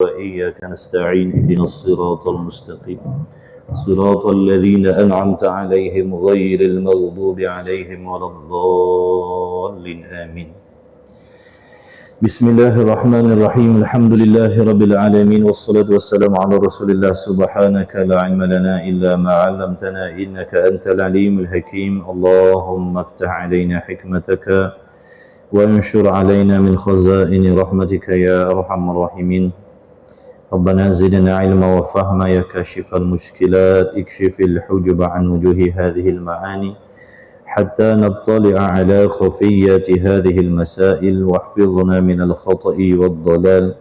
وإياك نستعين اهدنا الصراط المستقيم صراط الذين أنعمت عليهم غير المغضوب عليهم ولا الضالين آمين. بسم الله الرحمن الرحيم. الحمد لله رب العالمين والصلاة والسلام على رسول الله. سبحانك لا علم لنا إلا ما علمتنا إنك أنت العليم الحكيم. اللهم افتح علينا حكمتك وانشر علينا من خزائن رحمتك يا أرحم الراحمين. ربنا زدنا علما وفهما يا كاشف المشكلات اكشف الحجب عن وجوه هذه المعاني حتى نطلع على خفيات هذه المسائل واحفظنا من الخطأ والضلال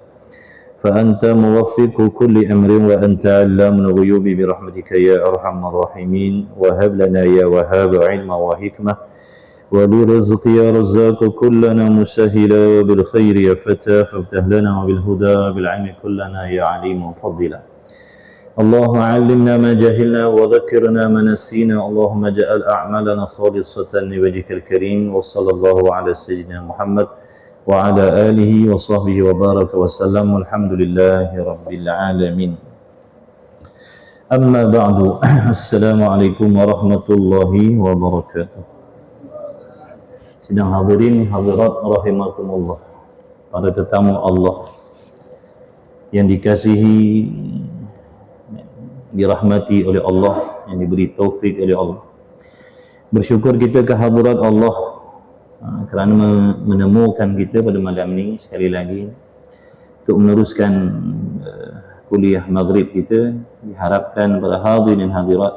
فأنت موفق كل أمر وأنت علام الغيوب برحمتك يا أرحم الراحمين. وهب لنا يا وهاب علما وحكمة وبرزق يا رزاق كلنا مسهلا بالخير يا فتى فافتح لنا وبالهدى بالعلم كلنا يا عليم فضلا. اللهم علمنا ما جهلنا وذكرنا ما نسينا. اللهم اجعل أعمالنا خالصة لوجهك الكريم. وصلى الله على سيدنا محمد وعلى آله وصحبه وبارك وسلم والحمد لله رب العالمين. أما بعد. السلام عليكم ورحمة الله وبركاته. Sidang hadirin hadirat rahimakumullah, para tetamu Allah yang dikasihi, dirahmati oleh Allah, yang diberi taufik oleh Allah. Bersyukur kita ke hadirat Allah kerana menemukan kita pada malam ini sekali lagi untuk meneruskan kuliah maghrib kita. Diharapkan para hadirin hadirat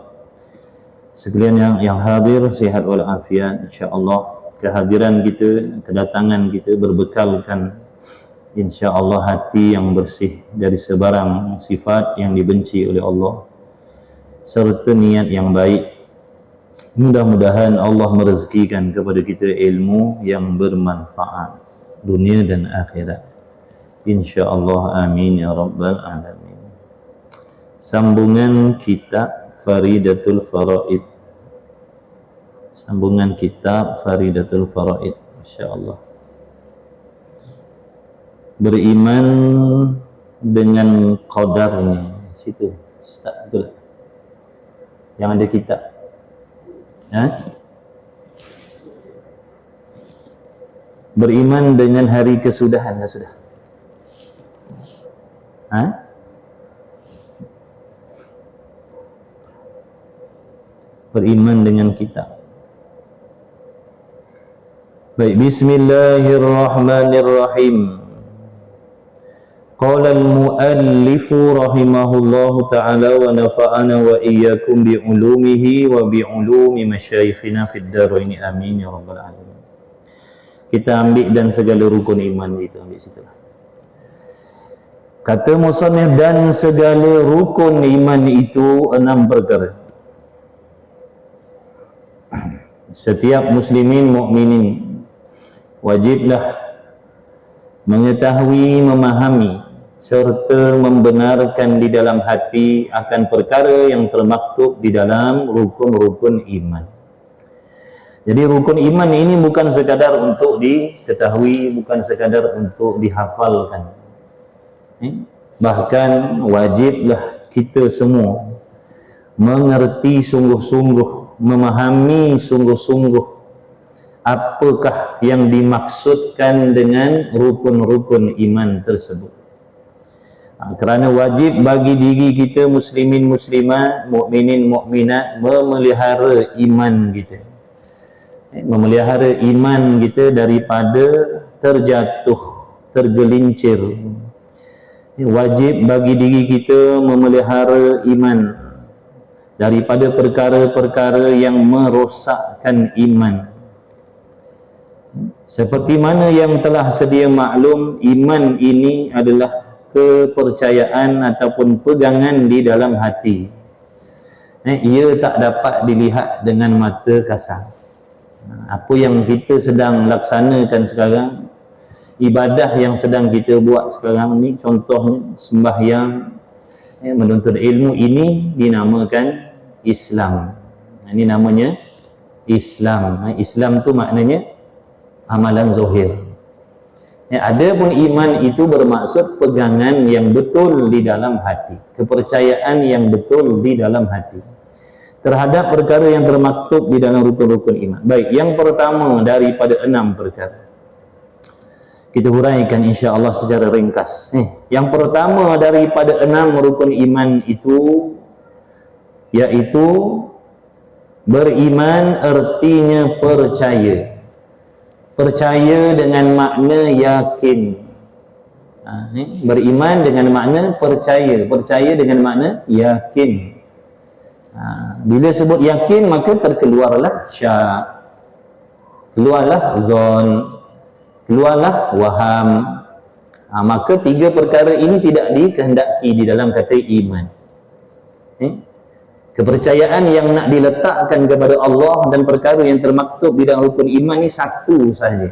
sekalian yang hadir sihat walafiat insya-Allah. Kehadiran kita, kedatangan kita berbekalkan insya-Allah hati yang bersih dari sebarang sifat yang dibenci oleh Allah serta niat yang baik. Mudah-mudahan Allah merezekikan kepada kita ilmu yang bermanfaat dunia dan akhirat insya-Allah, amin ya rabbal alamin. Sambungan kitab Faridatul Faraid, sambungan kitab Faridatul Faraid insya-Allah. Beriman dengan qadarnya. Situ Ustaz, betul tak? Yang ada kitab. Beriman dengan hari kesudahan. Dah sudah. Beriman dengan kitab. Baik, bismillahirrahmanirrahim. Qala al-muallifu rahimahullahu ta'ala wa nafa'ana wa iyyakum bi ulumihi wa bi ulumi masyayikhina fid darain amin ya rabbal alamin. Kita ambil dan segala rukun iman itu, ambil situ. Kata musannif, dan segala rukun iman itu 6 perkara. Setiap muslimin mukminin wajiblah mengetahui, memahami serta membenarkan di dalam hati akan perkara yang termaktub di dalam rukun-rukun iman. Jadi rukun iman ini bukan sekadar untuk diketahui, bukan sekadar untuk dihafalkan. Bahkan wajiblah kita semua mengerti sungguh-sungguh, memahami sungguh-sungguh apakah yang dimaksudkan dengan rukun-rukun iman tersebut. Kerana wajib bagi diri kita muslimin muslimat, mukminin mukminat memelihara iman kita. Memelihara iman kita daripada terjatuh, tergelincir. Wajib bagi diri kita memelihara iman daripada perkara-perkara yang merosakkan iman. Seperti mana yang telah sedia maklum, iman ini adalah kepercayaan ataupun pegangan di dalam hati. Ia tak dapat dilihat dengan mata kasar. Apa yang kita sedang laksanakan sekarang, ibadah yang sedang kita buat sekarang ni, contohnya sembahyang, menuntut ilmu, ini dinamakan Islam. Ini namanya Islam. Islam tu maknanya amalan zahir. Ya, adapun iman itu bermaksud pegangan yang betul di dalam hati, kepercayaan yang betul di dalam hati terhadap perkara yang termaktub di dalam rukun-rukun iman. Baik, yang pertama daripada 6 perkara, kita huraikan insya-Allah secara ringkas. Yang pertama daripada 6 rukun iman itu, yaitu beriman artinya percaya. Percaya dengan makna yakin. Beriman dengan makna percaya. Percaya dengan makna yakin. Bila sebut yakin, maka terkeluarlah syak, keluarlah zon, keluarlah waham. Maka 3 perkara ini tidak dikehendaki di dalam kata iman. Kepercayaan yang nak diletakkan kepada Allah dan perkara yang termaktub di dalam rukun iman ini satu saja,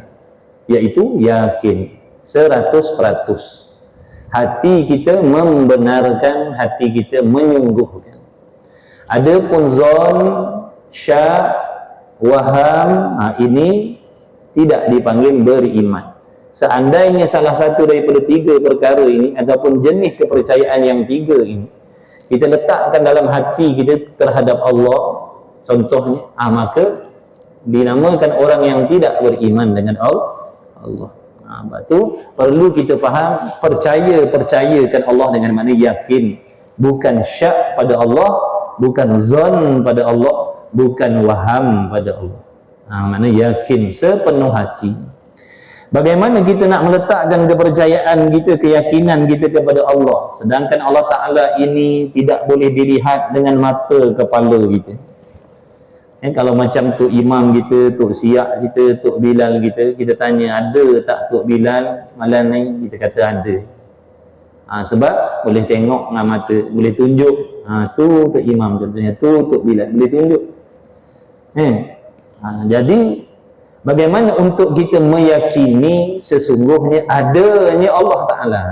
iaitu yakin 100%. Hati kita membenarkan, hati kita menyungguhkan. Adapun zon, syak, waham, ini tidak dipanggil beriman. Seandainya salah satu daripada 3 perkara ini ataupun jenis kepercayaan yang 3 ini kita letakkan dalam hati kita terhadap Allah, contohnya, maka dinamakan orang yang tidak beriman dengan Allah. Sebab tu perlu kita faham, percayakan Allah dengan makna yakin, bukan syak pada Allah, bukan zon pada Allah, bukan waham pada Allah. Makna yakin sepenuh hati. Bagaimana kita nak meletakkan kepercayaan kita, keyakinan kita kepada Allah, sedangkan Allah Ta'ala ini tidak boleh dilihat dengan mata kepala kita. Kalau macam Tok Imam kita, Tok Siak kita, Tok Bilal kita tanya, ada tak Tok Bilal malam ni? Kita kata ada. Sebab boleh tengok dengan mata, boleh tunjuk. Tu Tok Imam contohnya, tu Tok Bilal, boleh tunjuk. Jadi bagaimana untuk kita meyakini sesungguhnya adanya Allah Ta'ala?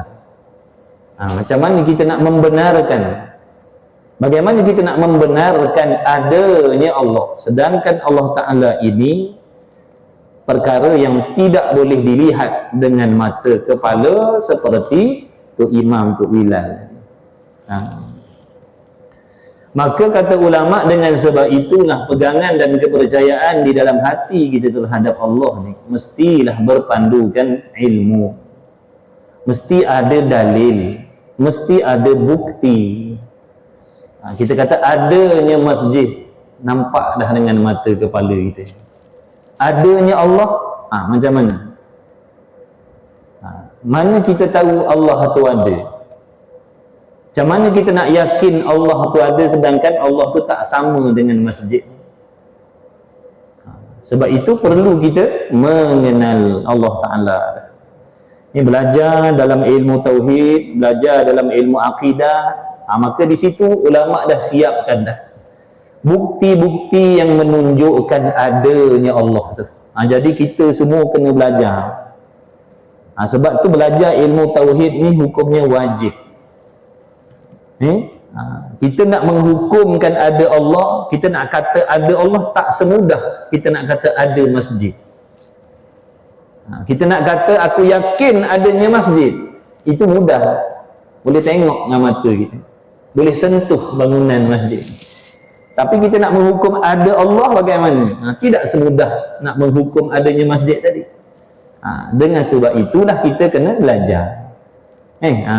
Macam mana kita nak membenarkan? Bagaimana kita nak membenarkan adanya Allah, sedangkan Allah Ta'ala ini perkara yang tidak boleh dilihat dengan mata kepala seperti Tok Imam, Tok Bilal. Maka kata ulama, dengan sebab itulah pegangan dan kepercayaan di dalam hati kita terhadap Allah ni mestilah berpandukan ilmu, mesti ada dalil, mesti ada bukti. Kita kata adanya masjid, nampak dah dengan mata kepala kita. Adanya Allah, macam mana? Mana kita tahu Allah tu ada? Macam mana kita nak yakin Allah tu ada sedangkan Allah tu tak sama dengan masjid? Sebab itu perlu kita mengenal Allah Ta'ala. Ini belajar dalam ilmu tauhid, belajar dalam ilmu akidah. Maka di situ ulama dah siapkan dah bukti-bukti yang menunjukkan adanya Allah tu. Jadi kita semua kena belajar. Sebab tu belajar ilmu tauhid ni hukumnya wajib. Kita nak menghukumkan ada Allah, kita nak kata ada Allah tak semudah kita nak kata ada masjid. Kita nak kata aku yakin adanya masjid, itu mudah, boleh tengok dengan mata kita, boleh sentuh bangunan masjid. Tapi kita nak menghukum ada Allah bagaimana? Tidak semudah nak menghukum adanya masjid tadi. Dengan sebab itulah kita kena belajar.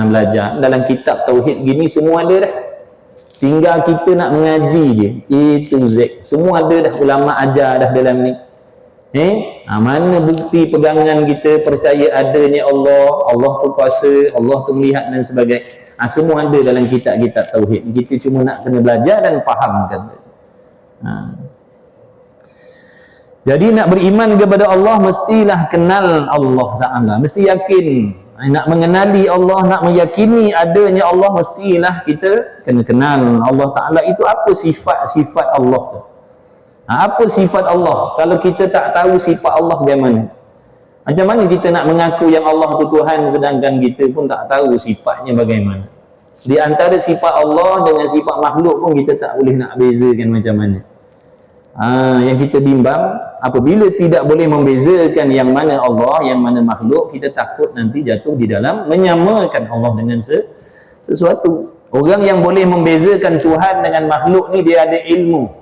Belajar dalam kitab tauhid gini semua ada dah, tinggal kita nak mengaji je, A to Z semua ada dah, ulama ajar dah dalam ni. Mana bukti pegangan kita percaya adanya Allah, Allah tu kuasa, Allah tu melihat dan sebagainya. Semua ada dalam kitab-kitab tauhid. Kita cuma nak kena belajar dan fahamkan. Jadi nak beriman kepada Allah mestilah kenal Allah Ta'ala, mesti yakin. Nak mengenali Allah, nak meyakini adanya Allah, mestilah kita kena kenal Allah Ta'ala itu apa sifat-sifat Allah tu. Apa sifat Allah? Kalau kita tak tahu sifat Allah bagaimana? Macam mana kita nak mengaku yang Allah tu Tuhan sedangkan kita pun tak tahu sifatnya bagaimana? Di antara sifat Allah dengan sifat makhluk pun kita tak boleh nak bezakan macam mana. Yang kita bimbang, Apabila tidak boleh membezakan yang mana Allah, yang mana makhluk, kita takut nanti jatuh di dalam menyamakan Allah dengan sesuatu. Orang yang boleh membezakan Tuhan dengan makhluk ni dia ada ilmu.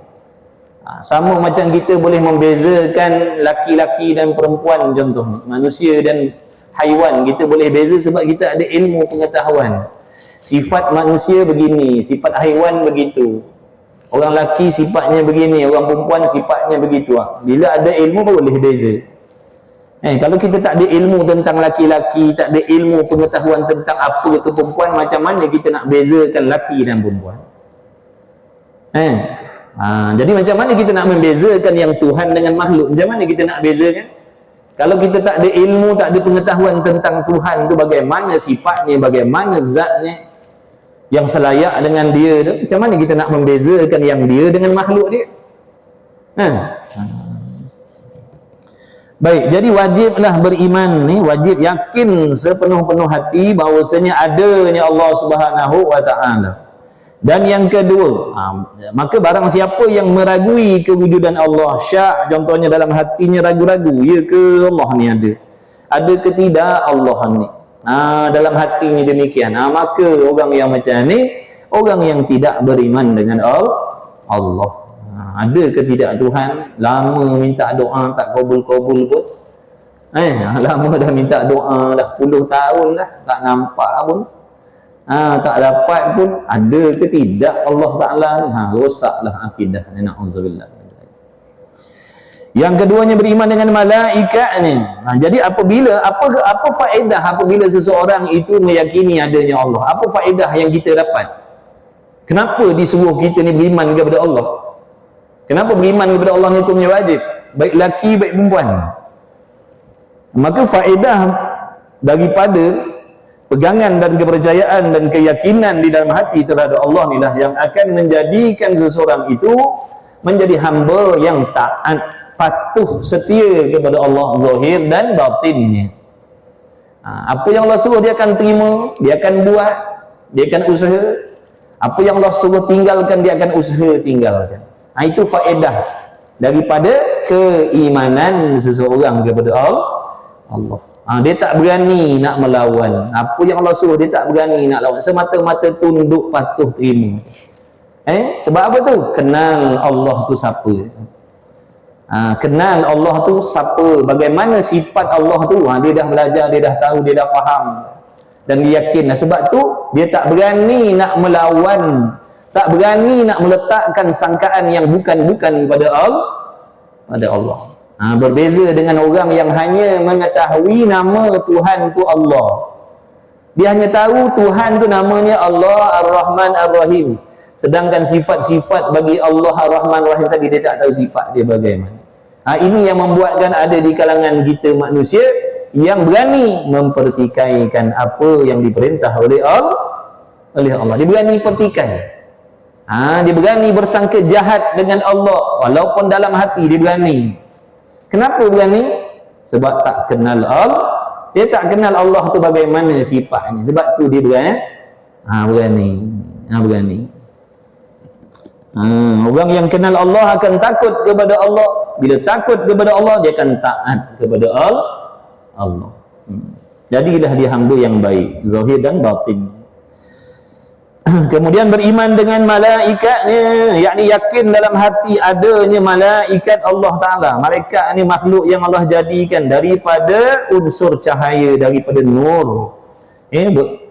Sama macam kita boleh membezakan laki-laki dan perempuan, contoh manusia dan haiwan, kita boleh beza sebab kita ada ilmu pengetahuan. Sifat manusia begini, sifat haiwan begitu. Orang laki sifatnya begini, orang perempuan sifatnya begitu. Bila ada ilmu baru boleh beza. Kalau kita tak ada ilmu tentang laki-laki, tak ada ilmu pengetahuan tentang apa itu perempuan, macam mana kita nak bezakan laki dan perempuan? Jadi macam mana kita nak membezakan yang Tuhan dengan makhluk? Macam mana kita nak bezakan? Kalau kita tak ada ilmu, tak ada pengetahuan tentang Tuhan tu, bagaimana sifatnya, bagaimana zatnya yang selayak dengan dia tu, macam mana kita nak membezakan yang dia dengan makhluk dia? Baik, jadi wajiblah beriman ni, wajib yakin sepenuh-penuh hati bahawasanya adanya Allah Subhanahu wa taala. Dan yang kedua, maka barang siapa yang meragui kewujudan Allah, syak contohnya dalam hatinya ragu-ragu, ya ke Allah ni ada? Ada ke tidak Allah ni? Dalam hatinya demikian. Maka orang yang macam ni, orang yang tidak beriman dengan Allah. Ada ke tidak Tuhan? Lama minta doa tak kabul-kabul pun. Lama dah minta doa, dah 10 tahun dah tak nampak pun. Tak dapat pun. Ada ke tidak Allah Ta'ala ni? Rosaklah akidah ni, na'udzubillah. Yang keduanya beriman dengan malaikat ni. Jadi apabila apa faedah apabila seseorang itu meyakini adanya Allah? Apa faedah yang kita dapat? Kenapa disuruh kita ni beriman kepada Allah? Kenapa beriman kepada Allah ni hukumnya wajib? Baik laki baik perempuan. Maka faedah daripada pegangan dan kepercayaan dan keyakinan di dalam hati terhadap Allah inilah yang akan menjadikan seseorang itu menjadi hamba yang taat, patuh, setia kepada Allah zahir dan batinnya. Apa yang Allah suruh dia akan terima, dia akan buat, dia akan usaha. Apa yang Allah suruh tinggalkan, dia akan usaha tinggalkan. Itu faedah daripada keimanan seseorang kepada Allah. Dia tak berani nak melawan. Apa yang Allah suruh dia tak berani nak lawan. Semata-mata tunduk, patuh, terima. Sebab apa tu? Kenal Allah tu siapa. Kenal Allah tu siapa, bagaimana sifat Allah tu. Dia dah belajar, dia dah tahu, dia dah faham. Dan dia yakin. Sebab tu dia tak berani nak melawan, tak berani nak meletakkan sangkaan yang bukan-bukan pada Allah. Berbeza dengan orang yang hanya mengetahui nama Tuhan tu Allah. Dia hanya tahu Tuhan tu namanya Allah Ar-Rahman Ar-Rahim. Sedangkan sifat-sifat bagi Allah Ar-Rahman Ar-Rahim tadi dia tak tahu sifat dia bagaimana. Ini yang membuatkan ada di kalangan kita manusia yang berani mempertikaikan apa yang diperintah oleh Allah. Dia berani pertikai. Dia berani bersangka jahat dengan Allah walaupun dalam hati dia berani. Kenapa berani? Sebab tak kenal Allah. Dia tak kenal Allah tu bagaimana sifatnya. Sebab tu dia berani. Orang yang kenal Allah akan takut kepada Allah. Bila takut kepada Allah, dia akan taat kepada Allah. Jadilah dia hamba yang baik, zahir dan batin. Kemudian beriman dengan malaikatnya, yakni yakin dalam hati adanya malaikat Allah Ta'ala. Malaikat ni makhluk yang Allah jadikan daripada unsur cahaya, daripada nur.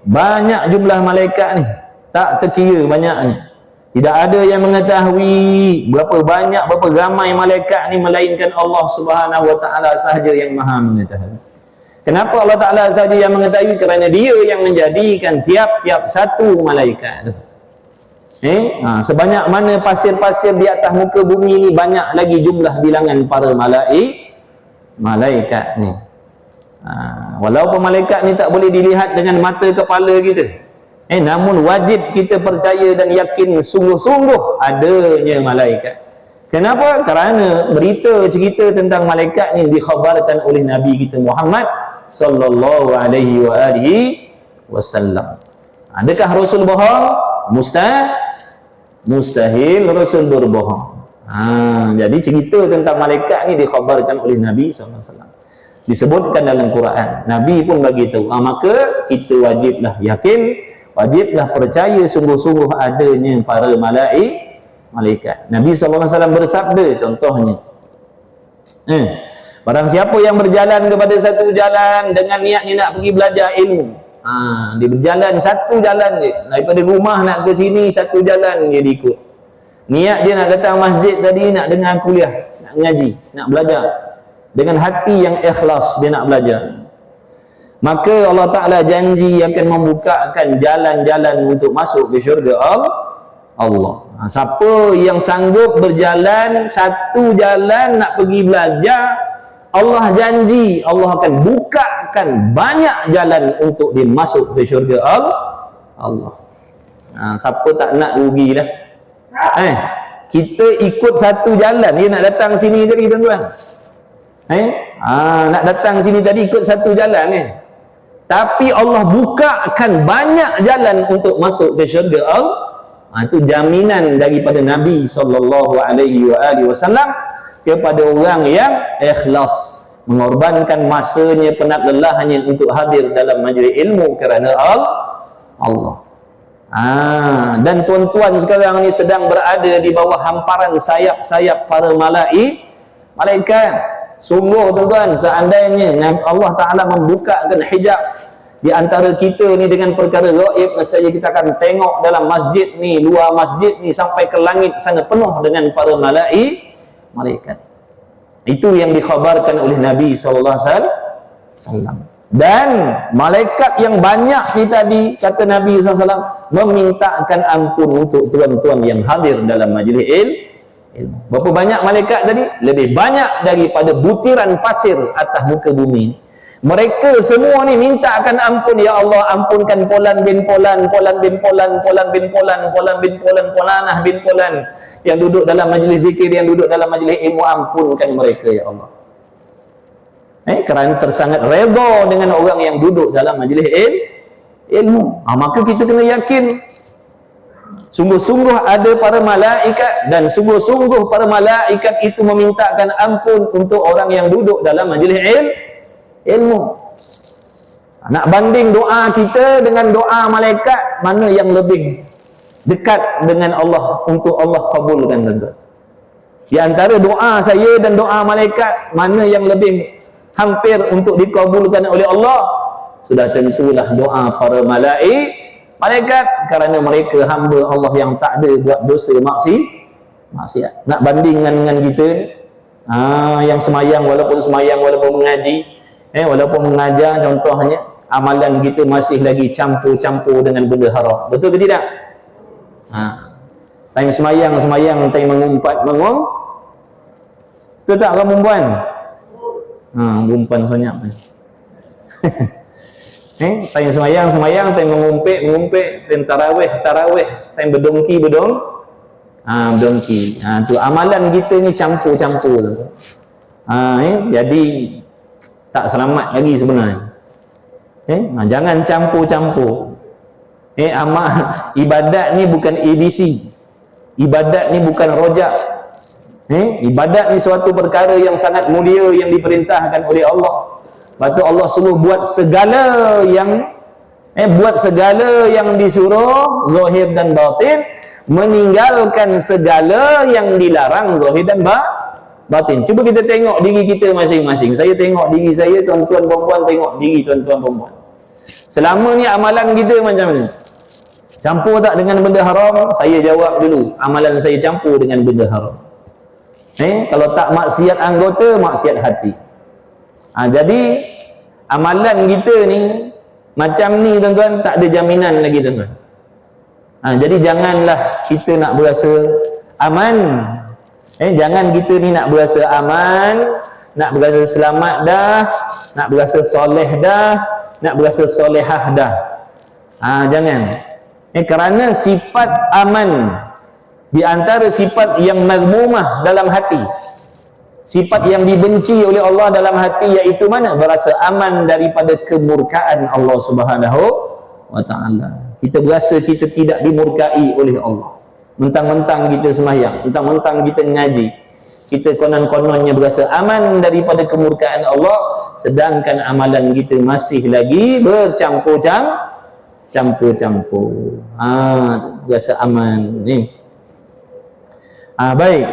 Banyak jumlah malaikat ni, tak terkira banyaknya. Tidak ada yang mengetahui berapa banyak, berapa ramai malaikat ni, melainkan Allah Subhanahu Wa Ta'ala sahaja yang maha mengetahui. Kenapa Allah Ta'ala saja yang mengetahui? Kerana dia yang menjadikan tiap-tiap satu malaikat tu. Sebanyak mana pasir-pasir di atas muka bumi ni, banyak lagi jumlah bilangan para malaikat ni. Walaupun malaikat ni tak boleh dilihat dengan mata kepala kita, namun wajib kita percaya dan yakin sungguh-sungguh adanya malaikat. Kenapa? Kerana berita cerita tentang malaikat ni dikhabarkan oleh Nabi kita Muhammad sallallahu alaihi wa alihi wasallam. Adakah Rasul bohong? Mustahil Rasul berbohong. Jadi cerita tentang malaikat ni dikhabarkan oleh Nabi SAW, disebutkan dalam Quran. Nabi pun bagi tahu. Maka kita wajiblah yakin, wajiblah percaya sungguh-sungguh adanya para malaikat. Nabi SAW bersabda contohnya, barang siapa yang berjalan kepada satu jalan dengan niatnya nak pergi belajar ilmu, dia berjalan satu jalan je, daripada rumah nak ke sini satu jalan dia ikut. Niat dia nak datang masjid tadi, nak dengar kuliah, nak ngaji, nak belajar, dengan hati yang ikhlas dia nak belajar, maka Allah Ta'ala janji akan membukakan jalan-jalan untuk masuk ke syurga Allah. Siapa yang sanggup berjalan satu jalan nak pergi belajar, Allah janji Allah akan bukakan banyak jalan untuk dia masuk ke syurga Allah. Siapa tak nak rugi dah. Kita ikut satu jalan, dia nak datang sini tadi tuan-tuan, nak datang sini tadi ikut satu jalan tapi Allah bukakan banyak jalan untuk masuk ke syurga Allah. Itu jaminan daripada Nabi SAW kepada orang yang ikhlas, mengorbankan masanya, penat lelahnya untuk hadir dalam majlis ilmu kerana Allah. Dan tuan-tuan sekarang ni sedang berada di bawah hamparan sayap-sayap para malaikat. Sungguh tuan-tuan, seandainya Allah Ta'ala membukakan hijab di antara kita ni dengan perkara gaib, nescaya kita akan tengok dalam masjid ni, luar masjid ni sampai ke langit sana penuh dengan para malaikat. Itu yang dikhabarkan oleh Nabi SAW. Dan malaikat yang banyak ni tadi, kata Nabi SAW, memintakan ampun untuk tuan-tuan yang hadir dalam majlis ilmu. Berapa banyak malaikat tadi? Lebih banyak daripada butiran pasir atas muka bumi. Mereka semua ni mintakan ampun, ya Allah, ampunkan Polan bin Polan, Polan bin Polan, Polan bin Polan, Polan bin Polan, Polanah bin Polan yang duduk dalam majlis zikir, yang duduk dalam majlis ilmu, ampunkan mereka ya Allah. Kerana tersangat redha dengan orang yang duduk dalam majlis ilmu. Maka kita kena yakin sungguh-sungguh ada para malaikat, dan sungguh-sungguh para malaikat itu memintakan ampun untuk orang yang duduk dalam majlis ilmu. Nak banding doa kita dengan doa malaikat, mana yang lebih dekat dengan Allah untuk Allah kabulkan tuan-tuan? Di antara doa saya dan doa malaikat, mana yang lebih hampir untuk dikabulkan oleh Allah? Sudah tentulah doa para malaikat, kerana mereka hamba Allah yang tak ada buat dosa maksiat. Nak bandingkan dengan kita yang semayang walaupun mengaji, walaupun mengajar, contohnya amalan kita masih lagi campur-campur dengan benda haram. Betul ke tidak? Time semayang, time mengumpat, betul tak kamu perempuan? Perempuan senyap. Time semayang, time mengumpit, time tarawih, time berdongki. Tu amalan kita ni campur-campur. Jadi tak selamat lagi sebenarnya. Jangan campur-campur. Ibadat ni bukan ABC. Ibadat ni bukan rojak. Ibadat ni suatu perkara yang sangat mulia yang diperintahkan oleh Allah. Lepas tu Allah suruh buat segala yang disuruh zahir dan batin, meninggalkan segala yang dilarang zahir dan batin. Cuba kita tengok diri kita masing-masing. Saya tengok diri saya, tuan-tuan perempuan tengok diri tuan-tuan perempuan. Selama ni amalan kita macam mana? Campur tak dengan benda haram? Saya jawab dulu, amalan saya campur dengan benda haram. Kalau tak maksiat anggota, maksiat hati. Jadi amalan kita ni macam ni tuan-tuan, tak ada jaminan lagi tuan-tuan. Jadi janganlah kita nak berasa aman. Jangan kita ni nak berasa aman, nak berasa selamat dah, nak berasa soleh dah, nak berasa solehah dah. Jangan. Kerana sifat aman di antara sifat yang mazmumah dalam hati, sifat yang dibenci oleh Allah dalam hati, iaitu mana? Berasa aman daripada kemurkaan Allah Subhanahu wa ta'ala. Kita berasa kita tidak dimurkai oleh Allah. Mentang-mentang kita sembahyang, mentang-mentang kita ngaji, kita konon-kononnya berasa aman daripada kemurkaan Allah, sedangkan amalan kita masih lagi bercampur-campur. Berasa aman ni. Baik.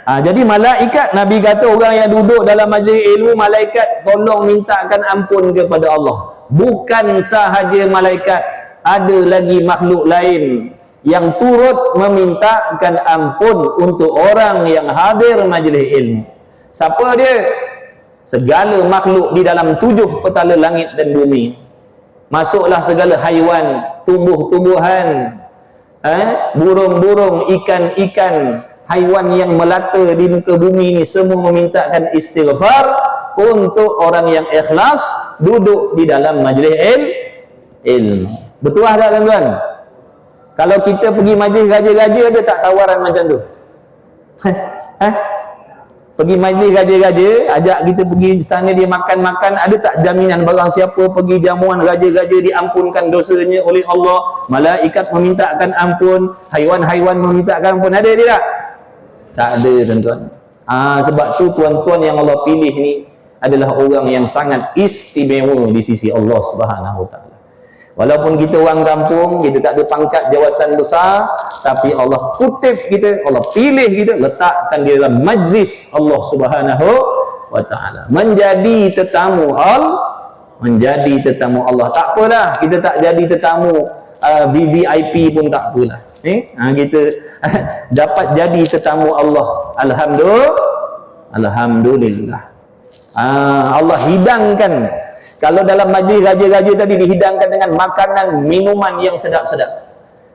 Jadi malaikat, Nabi kata orang yang duduk dalam majlis ilmu, malaikat tolong mintakan ampun kepada Allah. Bukan sahaja malaikat, ada lagi makhluk lain yang turut memintakan ampun untuk orang yang hadir majlis ilmu. Siapa dia? Segala makhluk di dalam 7 petala langit dan bumi. Masuklah segala haiwan, tumbuh-tumbuhan, burung-burung, ikan-ikan, haiwan yang melata di muka bumi ini semua memintakan istighfar untuk orang yang ikhlas duduk di dalam majlis ilmu. Betul tak tuan-tuan? Kalau kita pergi majlis raja-raja, ada tak tawaran macam tu? Pergi majlis raja-raja, ajak kita pergi istana dia makan-makan, ada tak jaminan barang siapa pergi jamuan raja-raja diampunkan dosanya oleh Allah, malaikat memintakan ampun, haiwan-haiwan memintakan ampun? Ada dia tak? Tak ada tuan-tuan. Sebab tu tuan-tuan yang Allah pilih ni adalah orang yang sangat istimewa di sisi Allah Subhanahu Wa Taala. Walaupun kita orang kampung, kita tak ada pangkat jawatan besar, tapi Allah kutip kita, Allah pilih kita, letakkan di dalam majlis Allah Subhanahu Wa Taala. Menjadi tetamu Allah. Tak apalah, kita tak jadi tetamu VVIP pun tak apalah. Kita dapat jadi tetamu Allah. Alhamdulillah. Allah hidangkan. Kalau dalam majlis raja-raja tadi dihidangkan dengan makanan, minuman yang sedap-sedap.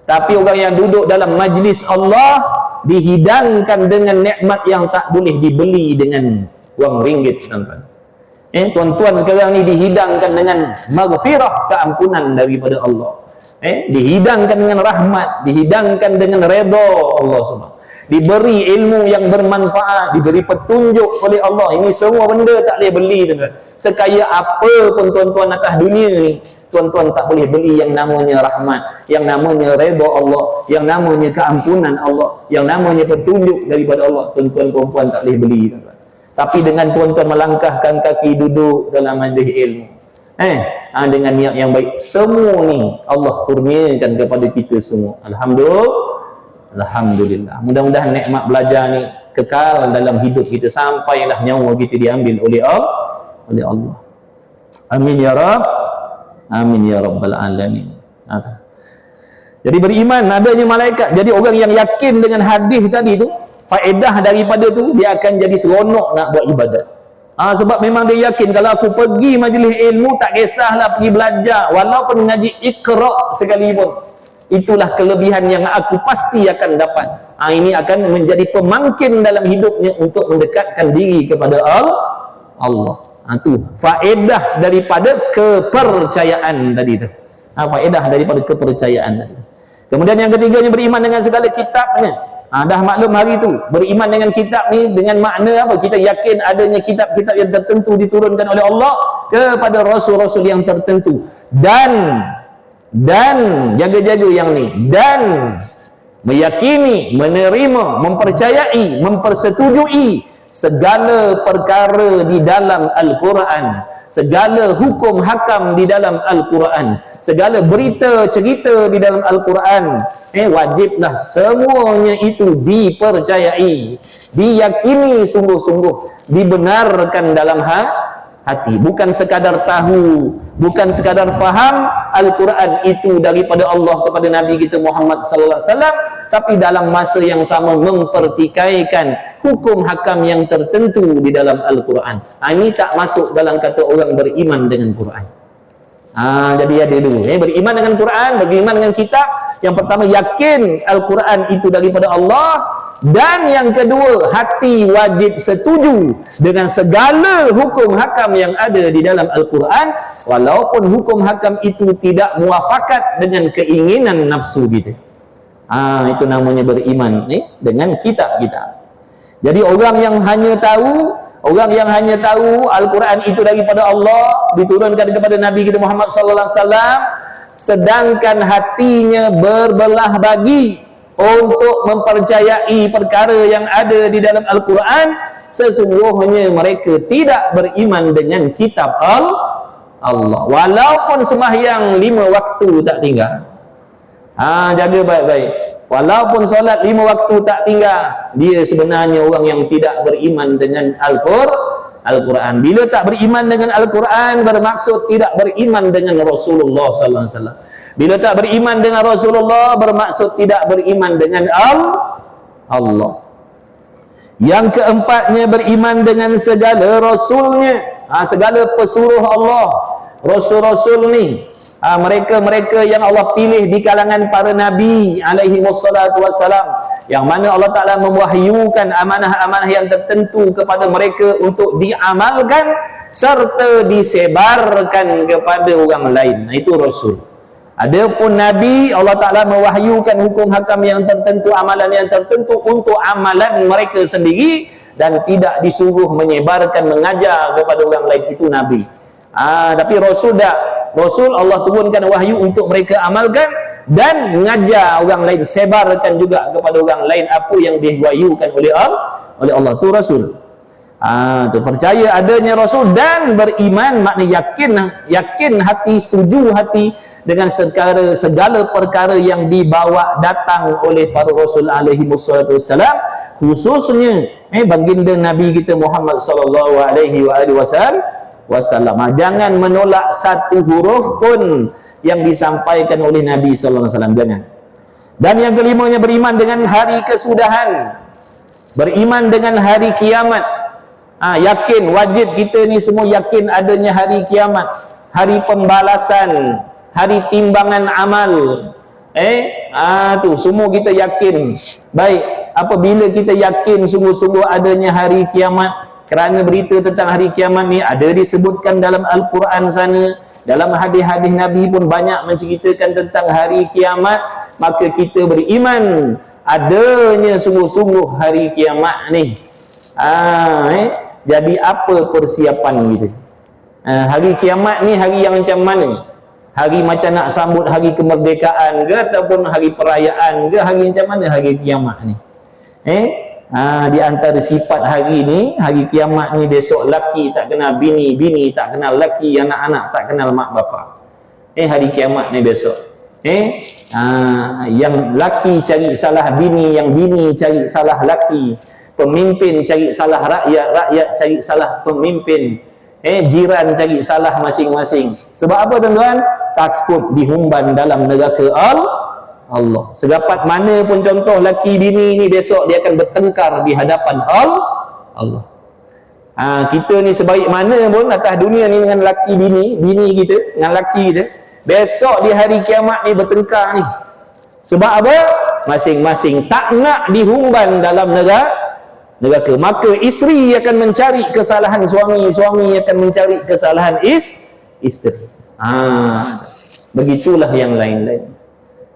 Tapi orang yang duduk dalam majlis Allah dihidangkan dengan nikmat yang tak boleh dibeli dengan wang ringgit, tuan-tuan. Tuan-tuan sekarang ni dihidangkan dengan maghfirah, keampunan daripada Allah. Dihidangkan dengan rahmat, dihidangkan dengan redha Allah Subhanahu. Diberi ilmu yang bermanfaat, diberi petunjuk oleh Allah. Ini semua benda tak boleh beli, tuan-tuan. Sekaya apa pun tuan-tuan atas dunia ni, tuan-tuan tak boleh beli yang namanya rahmat, yang namanya redha Allah, yang namanya keampunan Allah, yang namanya petunjuk daripada Allah. Tuan-tuan perempuan tak boleh beli, tuan-tuan. Tapi dengan tuan-tuan melangkahkan kaki duduk dalam majlis ilmu, dengan niat yang baik, semua ni Allah kurniakan kepada kita semua. Alhamdulillah. Mudah-mudahan nikmat belajar ni kekal dalam hidup kita sampailah nyawa kita diambil oleh Allah. Amin ya Rabb. Amin ya Rabbal Alamin. Jadi beriman adanya malaikat. Jadi orang yang yakin dengan hadis tadi tu, faedah daripada tu, dia akan jadi seronok nak buat ibadat. Sebab memang dia yakin, kalau aku pergi majlis ilmu, tak kisahlah pergi belajar, walaupun ngaji Iqra sekalipun, itulah kelebihan yang aku pasti akan dapat. Ini akan menjadi pemangkin dalam hidupnya untuk mendekatkan diri kepada Allah. Itu faedah daripada kepercayaan tadi tu. Faedah daripada kepercayaan tadi. Kemudian yang ketiganya, beriman dengan segala kitabnya. Dah maklum hari tu, beriman dengan kitab ni dengan makna apa? Kita yakin adanya kitab-kitab yang tertentu diturunkan oleh Allah kepada rasul-rasul yang tertentu, dan jaga-jaga yang ni, dan meyakini, menerima, mempercayai, mempersetujui segala perkara di dalam Al-Quran, segala hukum hakam di dalam Al-Quran, segala berita cerita di dalam Al-Quran. Wajiblah semuanya itu dipercayai, diyakini sungguh-sungguh, dibenarkan dalam hati. Bukan sekadar tahu, bukan sekadar faham Al-Quran itu daripada Allah kepada Nabi kita Muhammad sallallahu alaihi wasallam, tapi dalam masa yang sama mempertikaikan hukum hakam yang tertentu di dalam Al-Quran. Ini tak masuk dalam kata orang beriman dengan Quran. Jadi ada dulu, beriman dengan Quran, beriman dengan kitab. Yang pertama, yakin Al-Quran itu daripada Allah, dan yang kedua, hati wajib setuju dengan segala hukum hakam yang ada di dalam Al-Quran, walaupun hukum hakam itu tidak muafakat dengan keinginan nafsu kita. Itu namanya beriman dengan kitab-kitab. Jadi orang yang hanya tahu Al-Quran itu daripada Allah, diturunkan kepada Nabi kita Muhammad sallallahu alaihi wasallam, sedangkan hatinya berbelah bagi untuk mempercayai perkara yang ada di dalam Al-Quran, sesungguhnya mereka tidak beriman dengan kitab Allah. Walaupun sembahyang 5 waktu tak tinggal. Jaga baik-baik. Walaupun solat 5 waktu tak tinggal, dia sebenarnya orang yang tidak beriman dengan Al-Quran. Bila tak beriman dengan Al-Quran, bermaksud tidak beriman dengan Rasulullah sallallahu alaihi wasallam. Bila tak beriman dengan Rasulullah, bermaksud tidak beriman dengan Allah. Yang keempatnya, beriman dengan segala Rasulnya, segala pesuruh Allah. Rasul-Rasul ni, mereka-mereka yang Allah pilih di kalangan para Nabi alaihi wassalatu wassalam, yang mana Allah Ta'ala mewahyukan amanah-amanah yang tertentu kepada mereka untuk diamalkan serta disebarkan kepada orang lain. Itu Rasul. Adapun Nabi, Allah Ta'ala mewahyukan hukum hakam yang tertentu, amalan yang tertentu untuk amalan mereka sendiri, dan tidak disuruh menyebarkan, mengajar kepada orang lain. Itu Nabi. Tapi Rasul tak. Rasul Allah turunkan wahyu untuk mereka amalkan dan mengajar orang lain, sebarkan juga kepada orang lain apa yang diwahyukan oleh Allah. Itu Rasul. Tu percaya adanya Rasul dan beriman, maknanya yakin hati, setuju hati dengan segala perkara yang dibawa datang oleh para Rasul alaihi wassalam, khususnya baginda Nabi kita Muhammad sallallahu alaihi wasallam. Jangan menolak satu huruf pun yang disampaikan oleh Nabi sallallahu alaihi wasallam, jangan. Dan yang kelimanya, beriman dengan hari kesudahan, beriman dengan hari kiamat. Yakin, wajib kita ni semua yakin adanya hari kiamat, hari pembalasan, hari timbangan amal. Tu semua kita yakin. Baik, apabila kita yakin sungguh-sungguh adanya hari kiamat, kerana berita tentang hari kiamat ni ada disebutkan dalam Al-Quran sana, dalam hadis-hadis Nabi pun banyak menceritakan tentang hari kiamat, maka kita beriman adanya sungguh-sungguh hari kiamat ni. Jadi apa persiapan kita? Hari kiamat ni hari yang macam mana? Hari macam nak sambut hari kemerdekaan ke, ataupun hari perayaan ke, hari macam mana hari kiamat ni? Di antara sifat hari ni, hari kiamat ni, besok laki tak kenal bini, bini tak kenal laki, anak-anak tak kenal mak bapak. Hari kiamat ni besok. Yang laki cari salah bini, yang bini cari salah laki, pemimpin cari salah rakyat, rakyat cari salah pemimpin, jiran cari salah masing-masing. Sebab apa tuan-tuan? Takut dihumban dalam neraka Allah. Sedapat mana pun contoh laki bini ni, besok dia akan bertengkar di hadapan Allah. Kita ni sebaik mana pun atas dunia ni dengan laki bini kita, dengan laki kita, besok di hari kiamat ni bertengkar ni. Sebab apa? Masing-masing tak nak dihumban dalam neraka. Maka isteri akan mencari kesalahan suami, suami akan mencari kesalahan isteri. Begitulah yang lain-lain.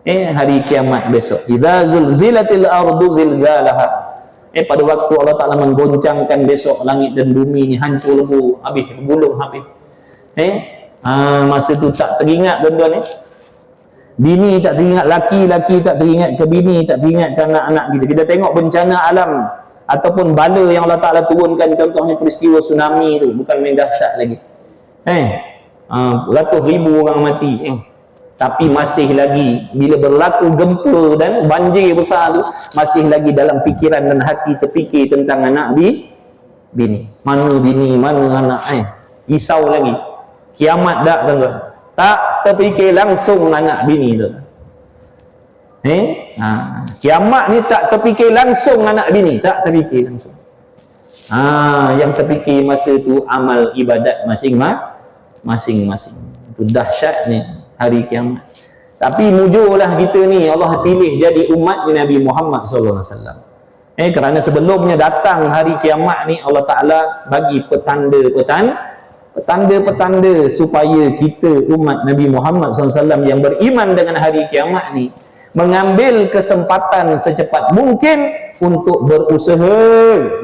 Hari kiamat besok, idza zulzilatil ardu zilzalaha. Pada waktu Allah Ta'ala menggoncangkan besok langit dan bumi ni hancur lebur, habis gulung habis. Masa tu tak teringat tuan-tuan. Bini tak teringat laki, laki tak teringat ke bini, tak teringat ke anak-anak kita. Kita tengok bencana alam ataupun bala yang Allah Ta'ala turunkan, contohnya peristiwa tsunami tu, bukan main dahsyat lagi. Ratus ribu orang mati. Tapi masih lagi bila berlaku gempa dan banjir besar tu, masih lagi dalam fikiran dan hati terfikir tentang anak bini. Mana bini, mana anak. Risau lagi. Kiamat dak tuan-tuan. Tak terfikir langsung anak bini tu. Kiamat ni tak terfikir langsung anak bini, tak terfikir langsung. Yang terfikir masa tu amal ibadat masing-masing. Itu dahsyatnya hari kiamat. Tapi mujurlah kita ni, Allah pilih jadi umat Nabi Muhammad sallallahu alaihi wasallam. Kerana sebelumnya datang hari kiamat ni, Allah Ta'ala bagi petanda supaya kita umat Nabi Muhammad SAW yang beriman dengan hari kiamat ni mengambil kesempatan secepat mungkin untuk berusaha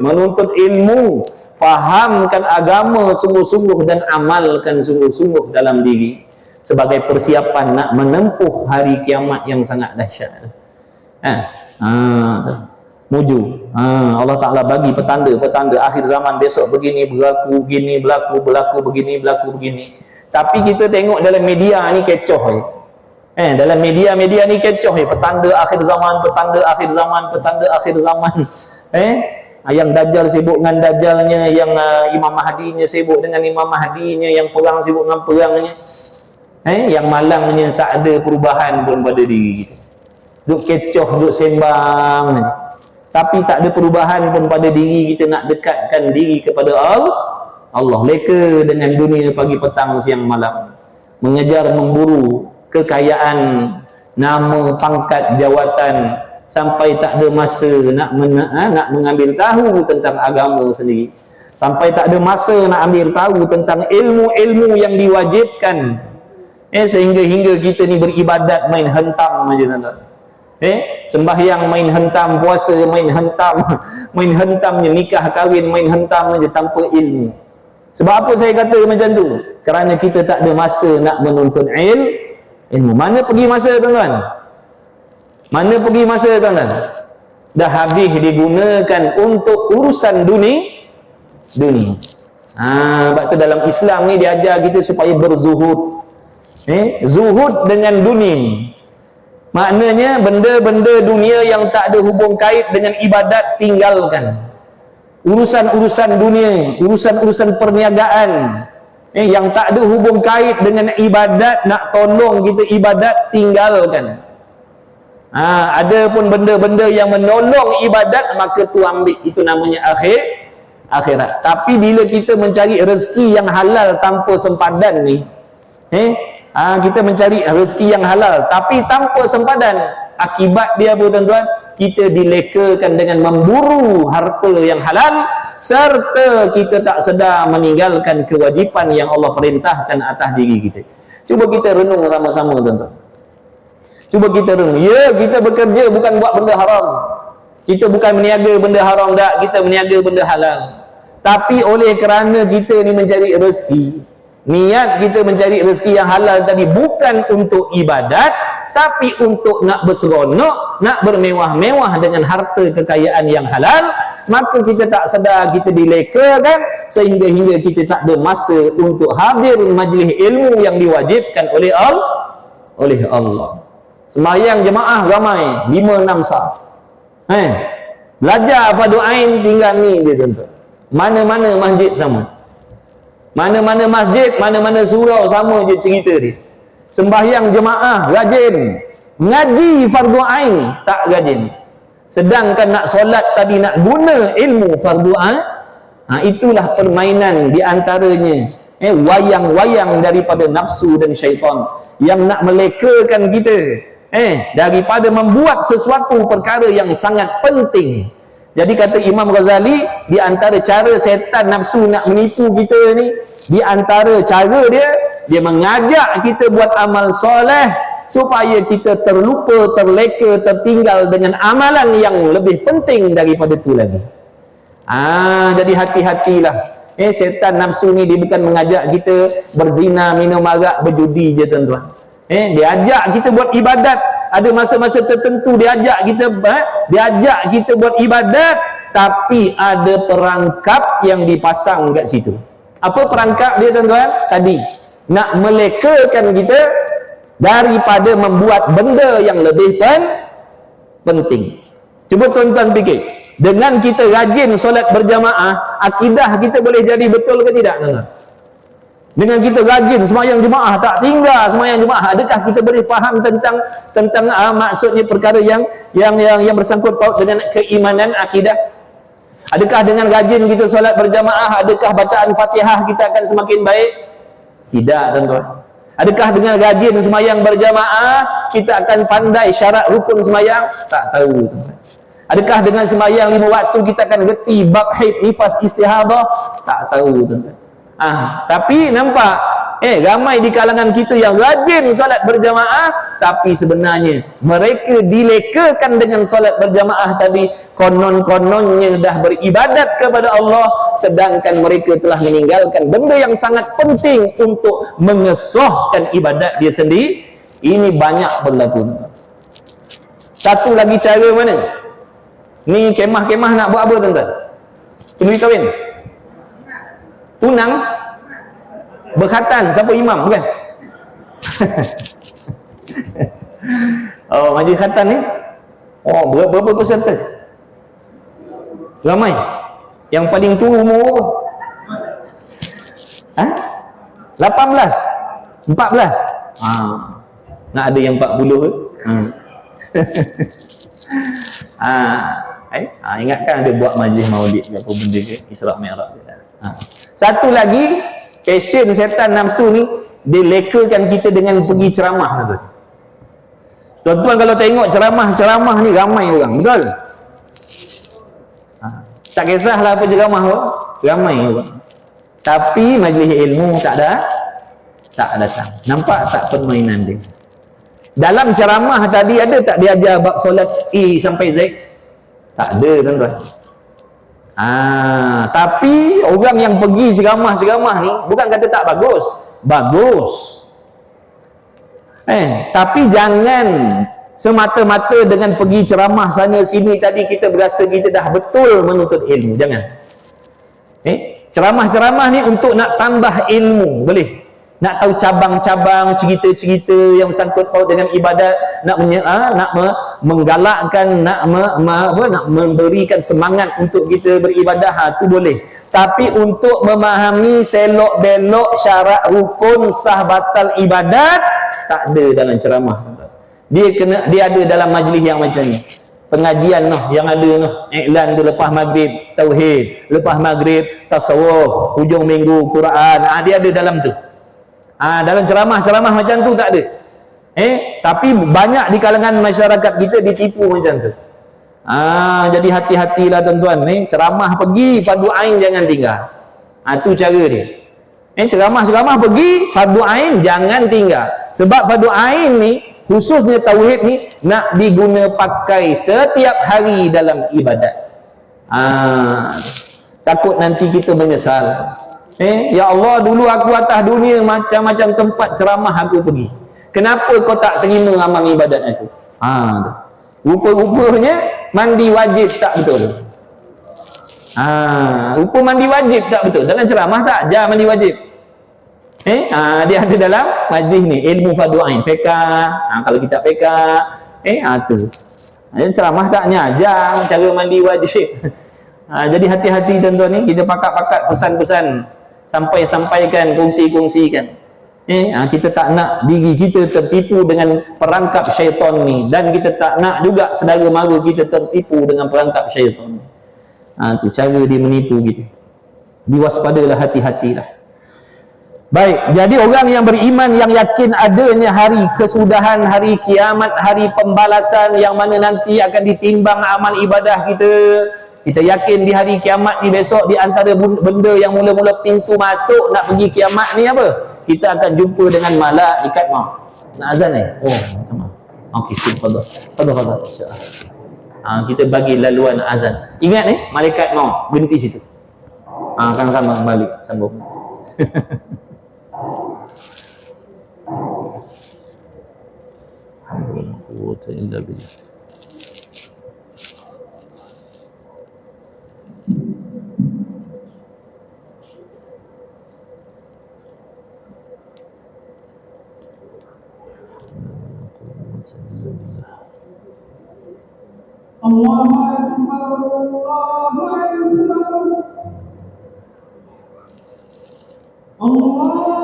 menuntut ilmu, fahamkan agama sungguh-sungguh dan amalkan sungguh-sungguh dalam diri sebagai persiapan nak menempuh hari kiamat yang sangat dahsyat. Muju. Allah Ta'ala bagi petanda akhir zaman besok begini berlaku, begini berlaku begini begini. Tapi kita tengok dalam media ni kecoh dalam media ni kecoh petanda akhir zaman yang Dajjal sibuk dengan Dajjalnya, yang Imam Mahdinya sibuk dengan Imam Mahdinya, yang perang sibuk dengan perangnya, yang malangnya tak ada perubahan pun pada diri kita, duk kecoh, duk sembang, tapi tak ada perubahan pun pada diri kita nak dekatkan diri kepada Allah. Leka dengan dunia pagi petang siang malam, mengejar memburu kekayaan, nama, pangkat, jawatan, sampai tak ada masa nak mengambil tahu tentang agama sendiri, sampai tak ada masa nak ambil tahu tentang ilmu-ilmu yang diwajibkan, sehingga kita ni beribadat main hentam aja, tuan-tuan. Sembahyang main hentam, puasa main hentamnya, nikah kahwin main hentam aja tanpa ilmu. Sebab apa saya kata macam tu? Kerana kita tak ada masa nak menuntut ilmu. Mana pergi masa, tuan-tuan? Mana pergi masa, tuan-tuan? Dah habis digunakan untuk urusan dunia. Sebab tu dalam Islam ni diajar kita supaya berzuhud. Zuhud dengan dunia. Maknanya benda-benda dunia yang tak ada hubung kait dengan ibadat tinggalkan. Urusan-urusan dunia, urusan-urusan perniagaan, yang tak ada hubung kait dengan ibadat, nak tolong kita ibadat, tinggalkan. Ada pun benda-benda yang menolong ibadat, maka tu ambil, itu namanya akhirat. Tapi bila kita mencari rezeki yang halal tanpa sempadan ni, kita mencari rezeki yang halal tapi tanpa sempadan, akibat dia apa, tuan-tuan? Kita dilekakan dengan memburu harta yang halal, serta kita tak sedar meninggalkan kewajipan yang Allah perintahkan atas diri kita. Cuba kita renung sama-sama, tuan-tuan. Cuba kita renung. Ya, kita bekerja bukan buat benda haram. Kita bukan meniaga benda haram, tak. Kita meniaga benda halal. Tapi oleh kerana kita ni mencari rezeki, niat kita mencari rezeki yang halal tadi bukan untuk ibadat, tapi untuk nak berseronok, nak bermewah-mewah dengan harta kekayaan yang halal, maka kita tak sedar kita dilekakan, sehingga kita tak ada masa untuk hadir majlis ilmu yang diwajibkan oleh Allah. Sembahyang jemaah ramai 5-6 sah. Belajar fardu ain tinggal ni dia, tuan-tuan. Mana-mana masjid sama. Mana-mana masjid, mana-mana surau sama je cerita dia. Sembahyang jemaah rajin, ngaji fardu ain tak rajin. Sedangkan nak solat tadi, nak guna ilmu fardu ain, itulah permainan di antaranya, wayang-wayang daripada nafsu dan syaitan yang nak melekakan kita daripada membuat sesuatu perkara yang sangat penting. Jadi kata Imam Ghazali, di antara cara setan nafsu nak menipu kita ni, di antara cara dia mengajak kita buat amal soleh supaya kita terlupa, terleka, tertinggal dengan amalan yang lebih penting daripada itu lagi. Jadi hati-hatilah. Setan nafsu ni dia bukan mengajak kita berzina, minum arak, berjudi je, tuan-tuan. Dia ajak kita buat ibadat. Ada masa-masa tertentu dia ajak kita buat ibadat, tapi ada perangkap yang dipasang kat situ. Apa perangkap dia, tuan-tuan? Tadi nak melekakan kita daripada membuat benda yang lebih penting. Cuba tuan-tuan fikir, dengan kita rajin solat berjamaah, akidah kita boleh jadi betul ke tidak, tuan-tuan? Dengan kita rajin sembahyang jemaah, tak tinggal sembahyang jemaah, adakah kita boleh faham tentang maksudnya perkara yang bersangkut paut dengan keimanan, akidah? Adakah dengan rajin kita solat berjamaah, adakah bacaan Fatihah kita akan semakin baik? Tidak, tuan-tuan. Adakah dengan rajin sembahyang berjamaah kita akan pandai syarat rukun sembahyang? Tak tahu, tuan-tuan. Adakah dengan sembahyang 5 waktu kita akan reti bab haid, nifas, istihadah? Tak tahu, tuan-tuan. Tapi nampak ramai di kalangan kita yang rajin solat berjamaah, tapi sebenarnya mereka dilekakan dengan solat berjamaah tadi, konon-kononnya dah beribadat kepada Allah, sedangkan mereka telah meninggalkan benda yang sangat penting untuk mengesahkan ibadat dia sendiri. Ini banyak berlaku. Satu lagi cara mana? Ni kemah-kemah nak buat apa tuan-tuan? Kenduri kahwin? Tunang? Berkhatan? Siapa imam? Bukan? Oh, majlis khatan ni? Oh, berapa peserta? Ramai? Yang paling tua umur berapa? Ha? 18? 14? Nak ada yang 40 ke? Ingatkan ada buat majlis maulid ke apa benda ke, Isra' Mi'raj ke. Satu lagi, passion setan nafsu ni, dia lekakan kita dengan pergi ceramah tu. Tuan-tuan kalau tengok ceramah ni ramai orang, betul? Tak kisahlah apa ceramah tu, ramai orang. Tapi majlis ilmu tak datang. Nampak tak permainan dia? Dalam ceramah tadi ada tak dia ajar bab solat A sampai Z? Tak ada, tuan-tuan. Tapi orang yang pergi ceramah ni bukan kata tak bagus. Bagus. Tapi jangan semata-mata dengan pergi ceramah sana sini tadi kita berasa kita dah betul menuntut ilmu. Jangan. Ceramah-ceramah ni untuk nak tambah ilmu, boleh. Nak tahu cabang-cabang cerita-cerita yang sangkut paut dengan ibadat, nak menggalakkan, nak memberikan semangat untuk kita beribadah, tu boleh. Tapi untuk memahami selok-belok syarat rukun sah batal ibadat, tak ada dalam ceramah. Dia ada dalam majlis yang macam ni. Pengajian yang ada iklan tu lepas maghrib tauhid, lepas maghrib tasawuf, hujung minggu Quran, dia ada dalam tu. Dalam ceramah-ceramah macam tu tak ada. Tapi banyak di kalangan masyarakat kita ditipu macam tu. Jadi hati-hatilah tuan-tuan. Ceramah pergi, fardu ain jangan tinggal. Tu cara dia. Ceramah-ceramah pergi, fardu ain jangan tinggal. Sebab fardu ain ni, khususnya tauhid ni, nak diguna pakai setiap hari dalam ibadat. Takut nanti kita menyesal. Ya Allah, dulu aku atas dunia macam-macam tempat ceramah aku pergi. Kenapa kau tak terima amal ibadat aku? Rupa-rupanya mandi wajib tak betul. Rupa mandi wajib tak betul. Dalam ceramah tak ajar mandi wajib. Dia ada dalam majlis ni, ilmu fardu ain, fiqh. Kalau kita fiqh, tu. Ceramah tak ajar cara mandi wajib. Jadi hati-hati tuan-tuan ni, kita pakat-pakat pesan-pesan, sampaikan, kongsikan. Kita tak nak diri kita tertipu dengan perangkap syaitan ni, dan kita tak nak juga saudara mara kita tertipu dengan perangkap syaitan. Tu cara dia menipu kita. Diwaspadalah, hati-hatilah. Baik, jadi orang yang beriman yang yakin adanya hari kesudahan, hari kiamat, hari pembalasan yang mana nanti akan ditimbang amal ibadah kita. Kita yakin di hari kiamat ni besok, di antara benda yang mula-mula pintu masuk nak pergi kiamat ni apa? Kita akan jumpa dengan malaikat maut. Nak azan ni? Sama. Okey, fadhal. Insya-Allah. Kita bagi laluan azan. Ingat ni, malaikat maut berhenti situ. Sama-sama kembali sambung. Alhamdulillah. Allahu Akbar, Allahu Akbar,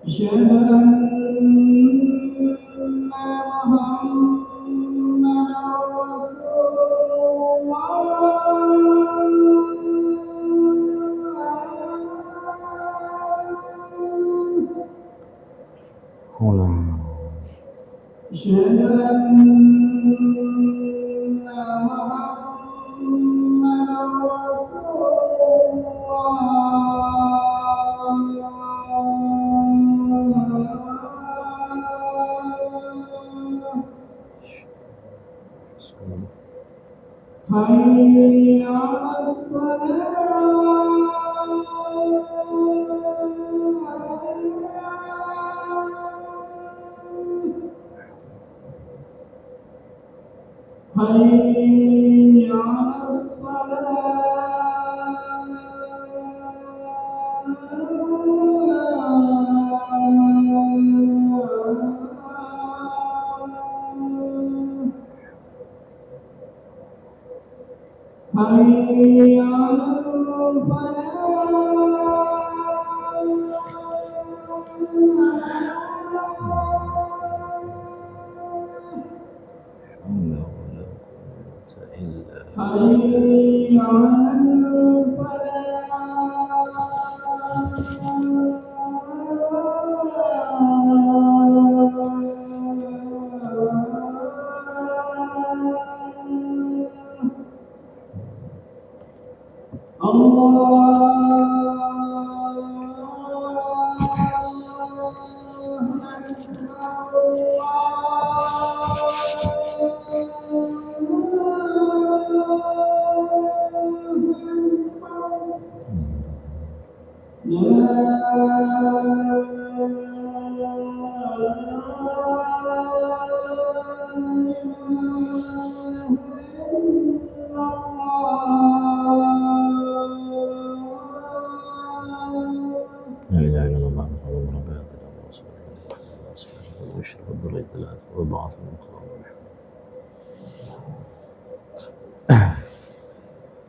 أشهد أن محمدا رسول الله أشهد أن محمدا رسول الله حي على الصلاة حي على الصلاة حي على حي على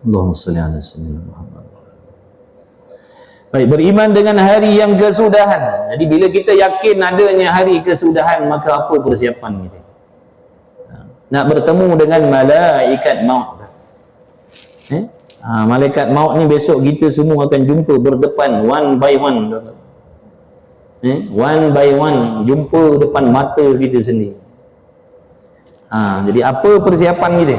Allahumma salli ala sayyidina Muhammad. Baik, beriman dengan hari yang kesudahan. Jadi bila kita yakin adanya hari kesudahan, maka apa persiapan kita? Nak bertemu dengan malaikat maut. Malaikat maut ni besok kita semua akan jumpa berdepan one by one. One by one, jumpa depan mata kita sendiri. Jadi apa persiapan kita?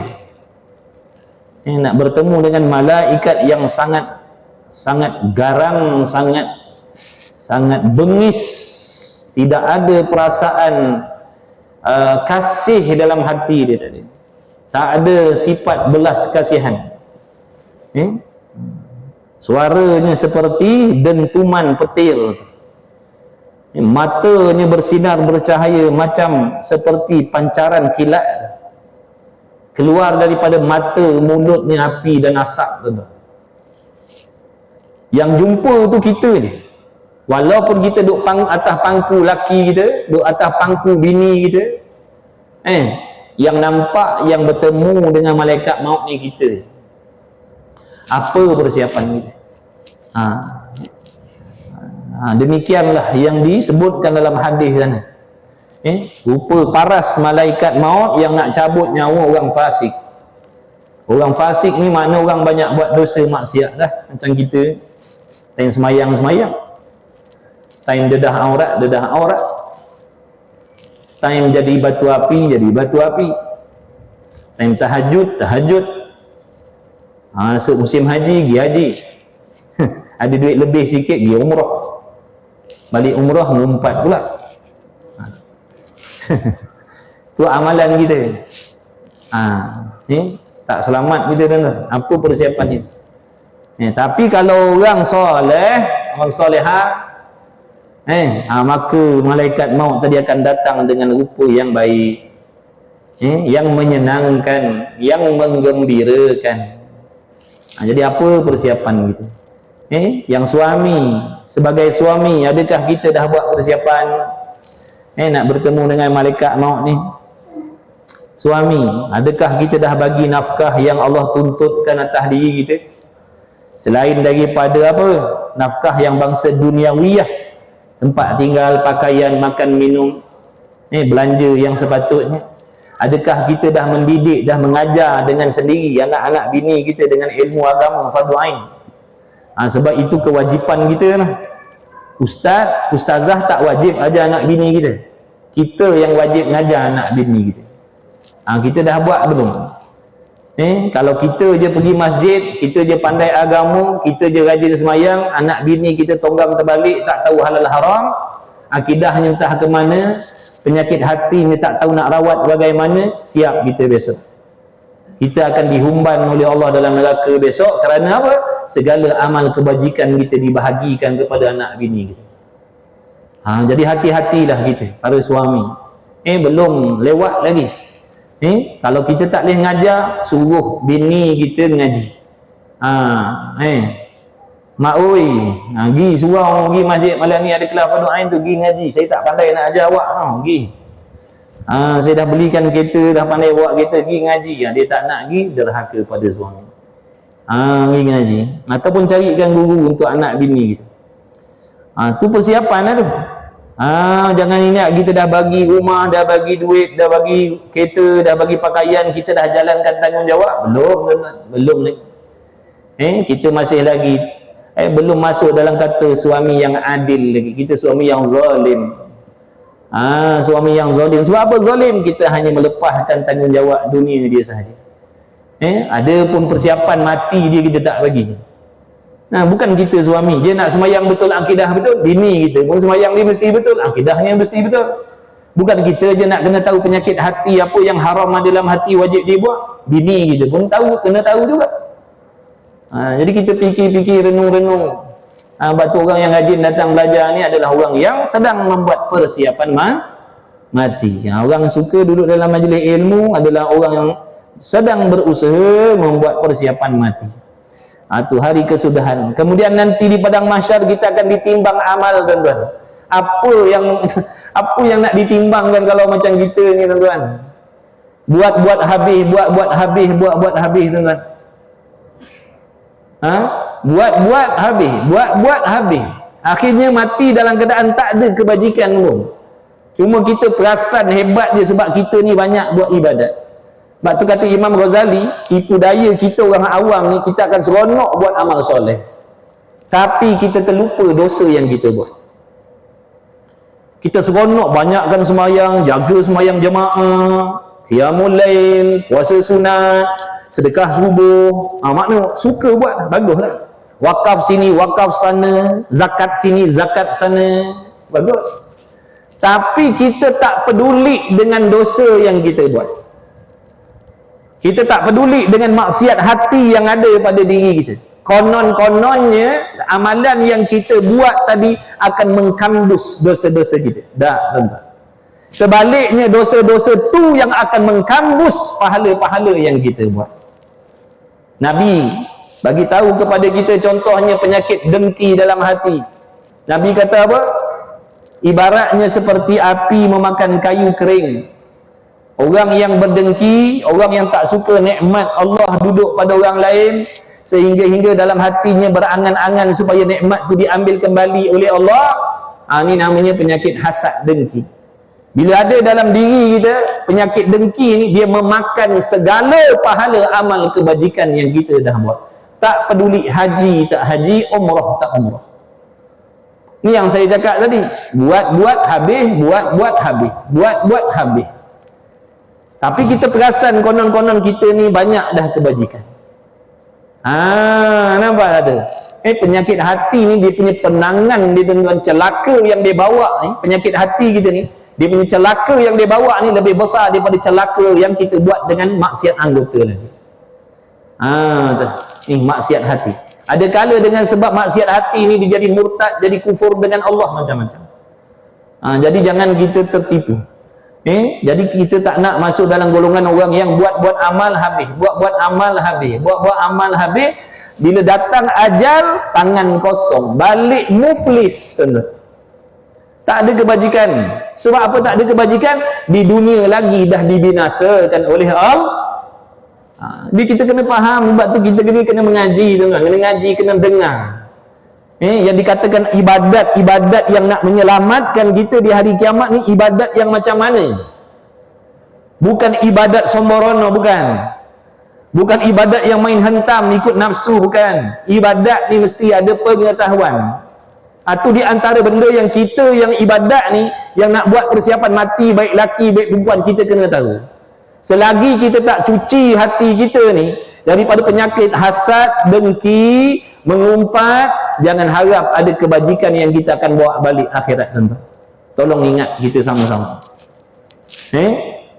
Nak bertemu dengan malaikat yang sangat garang, sangat bengis, tidak ada perasaan kasih dalam hati dia tadi. Tak ada sifat belas kasihan. Suaranya seperti dentuman petir. Matanya bersinar bercahaya macam seperti pancaran kilat. Keluar daripada mata, mulutnya api dan asap. Yang jumpa tu kita je. Walaupun kita duduk atas pangku laki kita, duduk atas pangku bini kita, yang nampak, yang bertemu dengan malaikat maut ni kita. Apa persiapan kita? Demikianlah yang disebutkan dalam hadis sana. Rupa paras malaikat maut yang nak cabut nyawa orang fasik. Orang fasik ni makna orang banyak buat dosa maksiat dah. Macam kita time semayang, time dedah aurat, time jadi batu api, time tahajud, masuk musim haji, pergi haji. Ada duit lebih sikit, pergi umrah, balik umrah mengumpat pula. Tu amalan kita. Tak selamat kita tuan-tuan. Apa persiapan kita? Tapi kalau orang soleh, orang soleha, maka malaikat maut tadi akan datang dengan rupa yang baik, yang menyenangkan, yang menggembirakan. Jadi apa persiapan kita? Yang suami, sebagai suami, adakah kita dah buat persiapan nak bertemu dengan malaikat maut ni? Suami, adakah kita dah bagi nafkah yang Allah tuntutkan atas diri kita? Selain daripada apa? Nafkah yang bangsa duniawiyah, tempat tinggal, pakaian, makan, minum, belanja yang sepatutnya. Adakah kita dah mendidik, dah mengajar dengan sendiri anak-anak bini kita dengan ilmu agama fardu ain? Sebab itu kewajipan kita lah. Ustaz, ustazah tak wajib ajar anak bini kita. Kita yang wajib mengajar anak bini kita. Kita dah buat belum? Kalau kita je pergi masjid, kita je pandai agama, kita je rajin semayang, anak bini kita tonggang terbalik, tak tahu halal haram, akidahnya entah ke mana, penyakit hatinya tak tahu nak rawat bagaimana, siap kita besok. Kita akan dihumban oleh Allah dalam neraka besok. Kerana apa? Segala amal kebajikan kita dibahagikan kepada anak bini kita. Jadi hati-hatilah kita, para suami. Belum lewat lagi. Kalau kita tak boleh ngajar, suruh bini kita ngaji. Mak oi, pergi surau, pergi masjid malam ni ada kelas fardu ain tu, pergi ngaji. Saya tak pandai nak ajar awak, pergi. Saya dah belikan kereta, dah pandai bawa kereta, pergi ngaji. Dia tak nak pergi, derhaka pada suami. Pergi ngaji. Ataupun carikan guru untuk anak bini kita. Tu persiapan lah tu. Jangan ingat kita dah bagi rumah, dah bagi duit, dah bagi kereta, dah bagi pakaian, kita dah jalankan tanggungjawab. Belum lagi. Kita masih lagi belum masuk dalam kata suami yang adil lagi. Kita suami yang zalim. Suami yang zalim. Sebab apa zalim? Kita hanya melepaskan tanggungjawab dunia dia sahaja. Ada pun persiapan mati dia kita tak bagi. Bukan kita suami, dia nak semayang betul, akidah betul, bini kita pun semayang dia mesti betul, akidahnya mesti betul. Bukan kita je nak kena tahu penyakit hati, apa yang haram dalam hati wajib dia buat, bini kita pun tahu, kena tahu juga. Jadi kita fikir-fikir, renung-renung. Sebab tu orang yang rajin datang belajar ni adalah orang yang sedang membuat persiapan mati. Orang suka duduk dalam majlis ilmu adalah orang yang sedang berusaha membuat persiapan mati. Itu hari kesudahan. Kemudian nanti di padang mahsyar kita akan ditimbang amal, tuan-tuan. Apa yang nak ditimbangkan kalau macam kita ni, tuan-tuan? Buat habis, buat habis, tuan-tuan. Buat habis. Akhirnya mati dalam keadaan tak ada kebajikan pun. Cuma kita perasan hebat je sebab kita ni banyak buat ibadat. Sebab tu kata Imam Ghazali, tipu daya kita orang awam ni, kita akan seronok buat amal soleh, tapi kita terlupa dosa yang kita buat. Kita seronok banyakkan semayang, jaga semayang jemaah, qiyamul lail, puasa sunat, sedekah subuh. Makna suka buat, bagus lah. Wakaf sini, wakaf sana, zakat sini, zakat sana, bagus. Tapi kita tak peduli dengan dosa yang kita buat. Kita tak peduli dengan maksiat hati yang ada pada diri kita. Konon-kononnya amalan yang kita buat tadi akan mengkandus dosa-dosa kita. Tuan-tuan. Sebaliknya dosa-dosa tu yang akan mengkandus pahala-pahala yang kita buat. Nabi bagi tahu kepada kita contohnya penyakit dengki dalam hati. Nabi kata apa? Ibaratnya seperti api memakan kayu kering. Orang yang berdengki, orang yang tak suka nikmat Allah duduk pada orang lain, sehingga dalam hatinya berangan-angan supaya nikmat itu diambil kembali oleh Allah. Ini namanya penyakit hasad dengki. Bila ada dalam diri kita penyakit dengki ni, dia memakan segala pahala amal kebajikan yang kita dah buat. Tak peduli haji tak haji, umrah tak umrah. Ni yang saya cakap tadi, buat habis, buat habis, buat habis. Tapi kita perasan konon-konon kita ni banyak dah kebajikan. Nampak tak tu? Penyakit hati ni dia punya penangan, dia dengan celaka yang dia bawa ni, penyakit hati kita ni, dia punya celaka yang dia bawa ni lebih besar daripada celaka yang kita buat dengan maksiat anggota lagi. Ni maksiat hati. Ada kala dengan sebab maksiat hati ni dia jadi murtad, jadi kufur dengan Allah macam-macam. Jadi jangan kita tertipu. Jadi kita tak nak masuk dalam golongan orang yang buat amal habis, buat amal habis, buat amal habis. Bila datang ajal, tangan kosong, balik muflis. Tak ada kebajikan. Sebab apa tak ada kebajikan? Di dunia lagi dah dibinasakan oleh Allah. Jadi kita kena faham, sebab tu kita kena mengaji, kena ngaji, kena dengar. Yang dikatakan ibadat yang nak menyelamatkan kita di hari kiamat ni, ibadat yang macam mana? Bukan ibadat somborono, bukan ibadat yang main hentam ikut nafsu, bukan. Ibadat ni mesti ada pengetahuan. Itu di antara benda yang kita yang ibadat ni, yang nak buat persiapan mati, baik laki baik perempuan, kita kena tahu. Selagi kita tak cuci hati kita ni daripada penyakit hasad, dengki, mengumpat, jangan harap ada kebajikan yang kita akan bawa balik akhirat nanti. Tolong ingat kita sama-sama.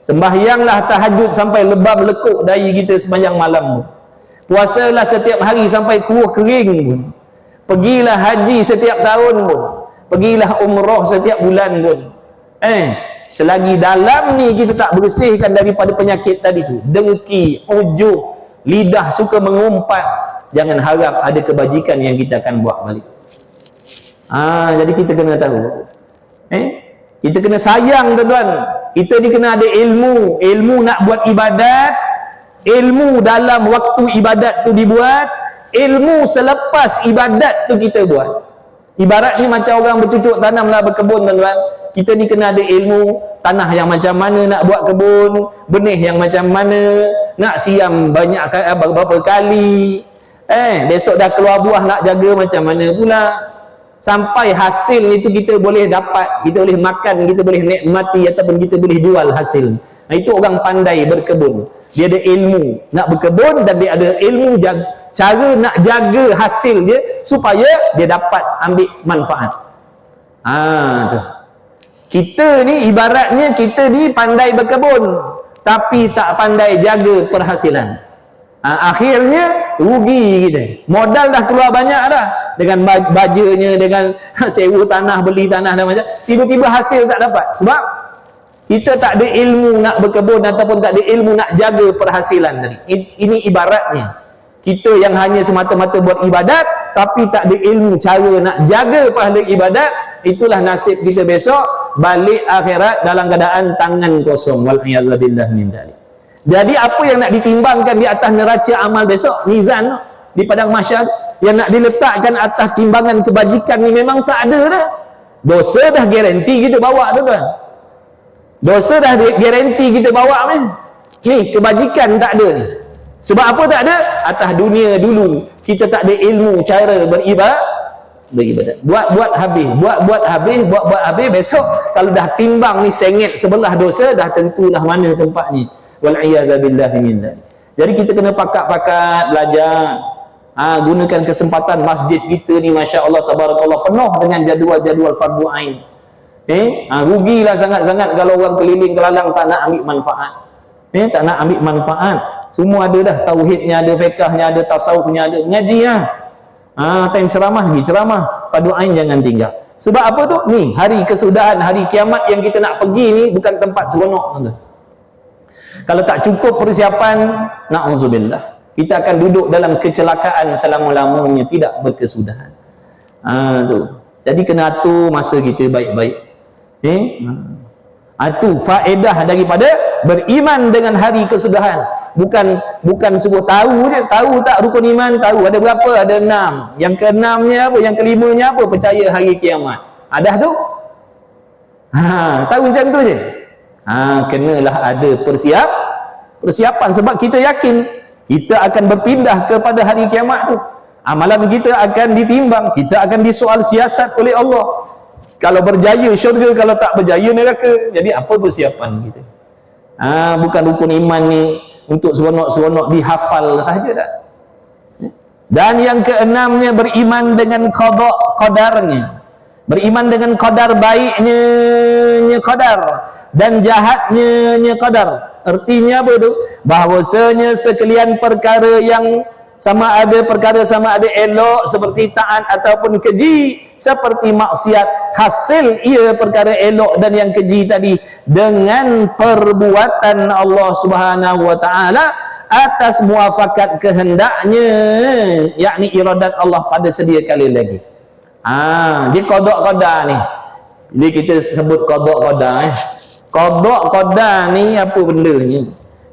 Sembahyanglah tahajud sampai lebam lekuk dahi kita sembahyang malam. Puasalah setiap hari sampai kuah kering pun. Pergilah haji setiap tahun pun. Pergilah umrah setiap bulan pun. Selagi dalam ni kita tak bersihkan daripada penyakit tadi tu, dengki, ujub, lidah suka mengumpat, jangan harap ada kebajikan yang kita akan buat balik. Jadi kita kena tahu. Kita kena sayang, tuan-tuan. Kita ni kena ada ilmu nak buat ibadat, ilmu dalam waktu ibadat tu dibuat, ilmu selepas ibadat tu kita buat. Ibarat ni macam orang bercucuk tanam lah, berkebun, tuan-tuan. Kita ni kena ada ilmu tanah yang macam mana nak buat kebun, benih yang macam mana, nak siam banyak berapa kali, besok dah keluar buah nak jaga macam mana pula, sampai hasil itu kita boleh dapat, kita boleh makan, kita boleh nikmati, ataupun kita boleh jual hasil. Itu orang pandai berkebun. Dia ada ilmu nak berkebun, dan dia ada ilmu cara nak jaga hasil dia supaya dia dapat ambil manfaat. Tu. Kita ni ibaratnya kita ni pandai berkebun tapi tak pandai jaga perhasilan. Akhirnya rugi kita. Modal dah keluar banyak dah, dengan bajanya, dengan sewa tanah, beli tanah dan macam, tiba-tiba hasil tak dapat sebab kita tak ada ilmu nak berkebun ataupun tak ada ilmu nak jaga perhasilan tadi. Ini ibaratnya kita yang hanya semata-mata buat ibadat tapi tak ada ilmu cara nak jaga pahala ibadat. Itulah nasib kita besok balik akhirat dalam keadaan tangan kosong. Wal'iyadzubillah min dzalik. Jadi apa yang nak ditimbangkan di atas neraca amal besok, mizan di padang mahsyar, yang nak diletakkan atas timbangan kebajikan ni memang tak ada dah. Dosa dah garanti kita bawa, tuan-tuan. Dosa dah garanti kita bawa ni. Ni kebajikan tak ada ni. Sebab apa tak ada? Atas dunia dulu kita tak ada ilmu cara beribadat. Buat habis, besok kalau dah timbang ni sengit sebelah dosa, dah tentulah mana tempatnya. Wal'iyadzubillahi min dzalik. Jadi kita kena pakat-pakat belajar. Gunakan kesempatan masjid kita ni, masya-Allah tabarakallah, penuh dengan jadual-jadual fardu ain. Rugilah sangat-sangat kalau orang keliling kelalang tak nak ambil manfaat. Tak nak ambil manfaat. Semua ada dah, tauhidnya ada, fiqahnya ada, tasawufnya ada, ngaji lah. Time ceramah ni, ceramah fardu ain jangan tinggal. Sebab apa tu? Ni hari kesudahan, hari kiamat yang kita nak pergi ni bukan tempat seronok, tuan-tuan. Kalau tak cukup persiapan, na'udzubillah, kita akan duduk dalam kecelakaan selama-lamanya, tidak berkesudahan. Tu. Jadi kena atur masa kita baik-baik. Itu faedah daripada beriman dengan hari kesudahan. Bukan sebuah tahu je. Tahu tak rukun iman? Tahu. Ada berapa? Ada 6. Yang ke-6-nya apa? Yang ke-5-nya apa? Percaya hari kiamat. Ada tu? Tahu macam tu je. Kenalah ada persiapan, sebab kita yakin kita akan berpindah kepada hari kiamat tu. Amalan kita akan ditimbang, kita akan disoal siasat oleh Allah. Kalau berjaya syurga, kalau tak berjaya neraka. Jadi apa persiapan kita? Bukan rukun iman ni untuk seronok-seronok dihafal sahaja tak. Dan yang ke-6-nya beriman dengan qada qadarnya. Beriman dengan qadar baiknya qadar dan jahatnya qadar. Artinya apa tu? Bahawasanya sekalian perkara yang sama ada elok seperti taat ataupun keji, seperti maksiat, hasil ia perkara elok dan yang keji tadi dengan perbuatan Allah Subhanahu wa taala atas muafakat kehendaknya, yakni iradat Allah pada sedia kali lagi. Dia qada ni. Jadi kita sebut qada. Qada ni apa benda ni?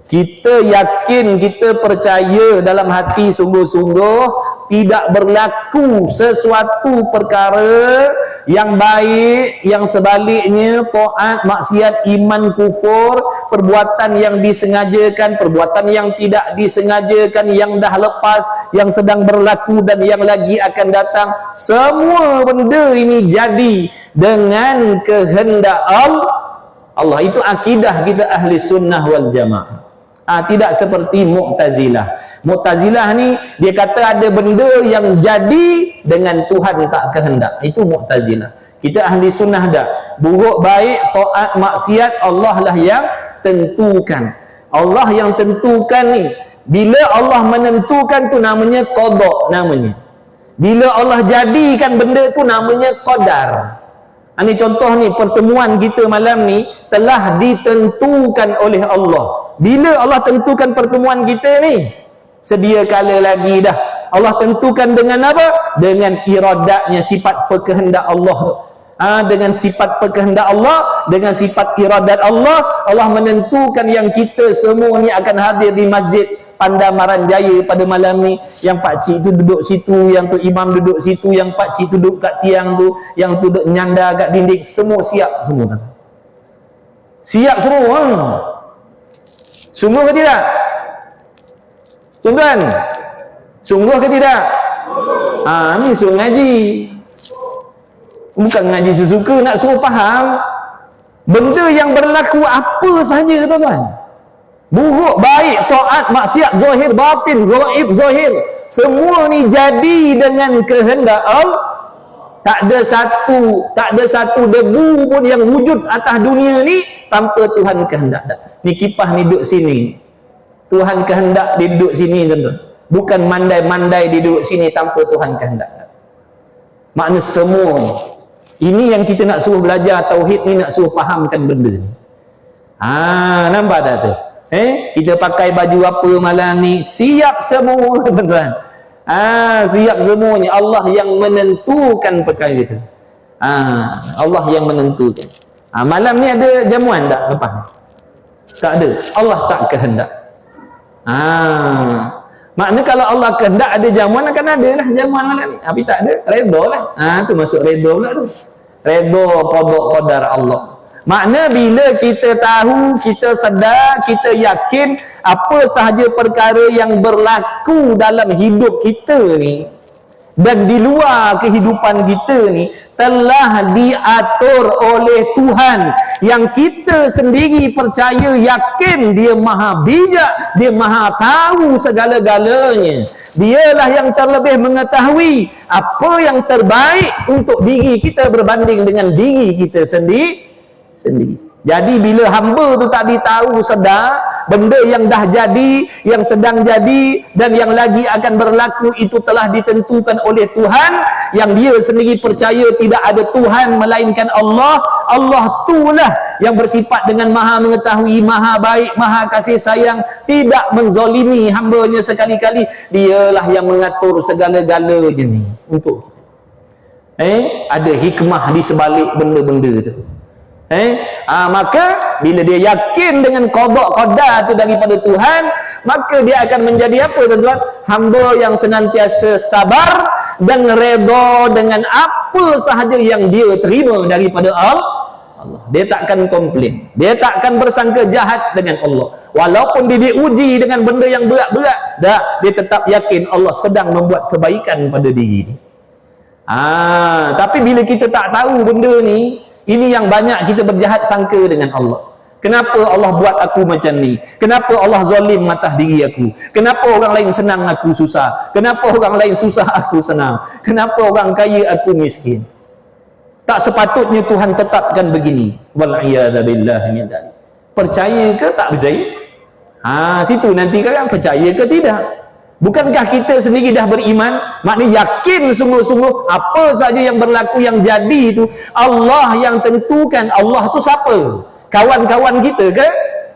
Kita yakin, kita percaya dalam hati sungguh-sungguh tidak berlaku sesuatu perkara yang baik, yang sebaliknya taat, maksiat, iman, kufur, perbuatan yang disengajakan, perbuatan yang tidak disengajakan, yang dah lepas, yang sedang berlaku dan yang lagi akan datang. Semua benda ini jadi dengan kehendak Allah. Itu akidah kita ahli sunnah wal jamaah. Tidak seperti Mu'tazilah. Mu'tazilah ni dia kata ada benda yang jadi dengan Tuhan tak kehendak. Itu Mu'tazilah. Kita ahli sunnah dah. Buruk baik, taat maksiat, Allah lah yang tentukan. Allah yang tentukan ni. Bila Allah menentukan tu namanya qada namanya. Bila Allah jadikan benda tu namanya qadar. Ini contoh ni, pertemuan kita malam ni telah ditentukan oleh Allah. Bila Allah tentukan pertemuan kita ni, sedia kala lagi dah. Allah tentukan dengan apa? Dengan iradatnya, sifat perkehendak Allah. Dengan sifat perkehendak Allah, dengan sifat iradat Allah, Allah menentukan yang kita semua ni akan hadir di Masjid Pandamaran Jaya pada malam ni. Yang pakcik tu duduk situ, yang tu imam duduk situ, yang pakcik tu duduk kat tiang tu, yang tu duduk nyandar kat dinding. Semua siap semua. Siap semua. Sungguh ke tidak? Tuan-tuan, sungguh ke tidak? Ni suruh ngaji. Bukan ngaji sesuka, nak suruh faham benda yang berlaku apa sahaja, tuan-tuan. Buruk, baik, taat, maksiat, zahir, batin, gaib, zahir, semua ni jadi dengan kehendak Allah. Tak ada satu debu pun yang wujud atas dunia ni tanpa Tuhan kehendak. Ni kipas ni duduk sini, Tuhan kehendak dia duduk sini, tuan-tuan. Bukan mandai-mandai dia duduk sini tanpa Tuhan kehendak. Makna semua ini yang kita nak suruh belajar tauhid ni, nak suruh fahamkan benda ni. Nampak tak tu? Kita pakai baju apa malam ni, siap semua, tuan-tuan. Siap semuanya. Allah yang menentukan perkara itu. Allah yang menentukan. Malam ni ada jamuan tak lepas? Tak ada. Allah tak kehendak. Makna kalau Allah kehendak ada jamuan, akan ada lah jamuan malam ni. Tapi tak ada, redha lah. Tu masuk redha pula tu. Redha qada qadar Allah. Makna bila kita tahu, kita sedar, kita yakin apa sahaja perkara yang berlaku dalam hidup kita ni dan di luar kehidupan kita ni telah diatur oleh Tuhan yang kita sendiri percaya, yakin dia maha bijak, dia maha tahu segala-galanya. Dialah yang terlebih mengetahui apa yang terbaik untuk diri kita berbanding dengan diri kita sendiri. Jadi bila hamba tu tak ditahu sedar benda yang dah jadi, yang sedang jadi dan yang lagi akan berlaku itu telah ditentukan oleh Tuhan, yang dia sendiri percaya tidak ada Tuhan melainkan Allah. Allah itulah yang bersifat dengan maha mengetahui, maha baik, maha kasih sayang, tidak menzalimi hambanya sekali-kali. Dialah yang mengatur segala-galanya ni untuk ada hikmah di sebalik benda-benda itu. Maka bila dia yakin dengan qada qadar itu daripada Tuhan, maka dia akan menjadi apa, tuan-tuan? Hamba yang senantiasa sabar dan redha dengan apa sahaja yang dia terima daripada Allah. Dia takkan komplain, dia takkan bersangka jahat dengan Allah. Walaupun dia diuji dengan benda yang berat-berat, dia tetap yakin Allah sedang membuat kebaikan pada diri dia. Tapi bila kita tak tahu benda ni, ini yang banyak kita berjahat sangka dengan Allah. Kenapa Allah buat aku macam ni? Kenapa Allah zalim atas diri aku? Kenapa orang lain senang aku susah? Kenapa orang lain susah aku senang? Kenapa orang kaya aku miskin? Tak sepatutnya Tuhan tetapkan begini. Wal'iyadzubillah min dzalik. Percaya ke tak percaya? Situ nanti kan percaya ke tidak? Bukankah kita sendiri dah beriman? Maknanya yakin sungguh-sungguh apa saja yang berlaku, yang jadi itu Allah yang tentukan. Allah tu siapa? Kawan-kawan kita ke?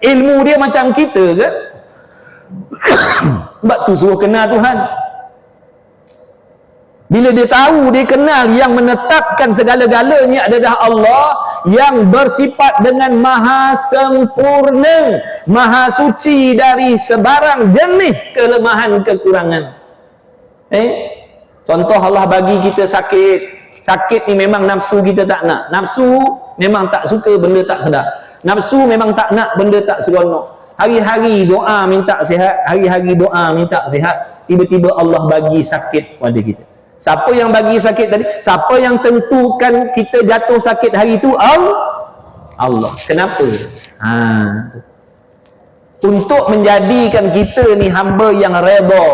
Ilmu dia macam kita ke? Sebab tu suruh kenal Tuhan. Bila dia tahu, dia kenal yang menetapkan segala-galanya adalah Allah, yang bersifat dengan maha sempurna, maha suci dari sebarang jenis kelemahan kekurangan. Contoh Allah bagi kita sakit. Sakit ni memang nafsu kita tak nak. Nafsu memang tak suka benda tak sedap. Nafsu memang tak nak benda tak seronok. Hari-hari doa minta sihat, hari-hari doa minta sihat. Tiba-tiba Allah bagi sakit pada kita. Siapa yang bagi sakit tadi? Siapa yang tentukan kita jatuh sakit hari itu? Allah. Kenapa? Untuk menjadikan kita ni hamba yang redha.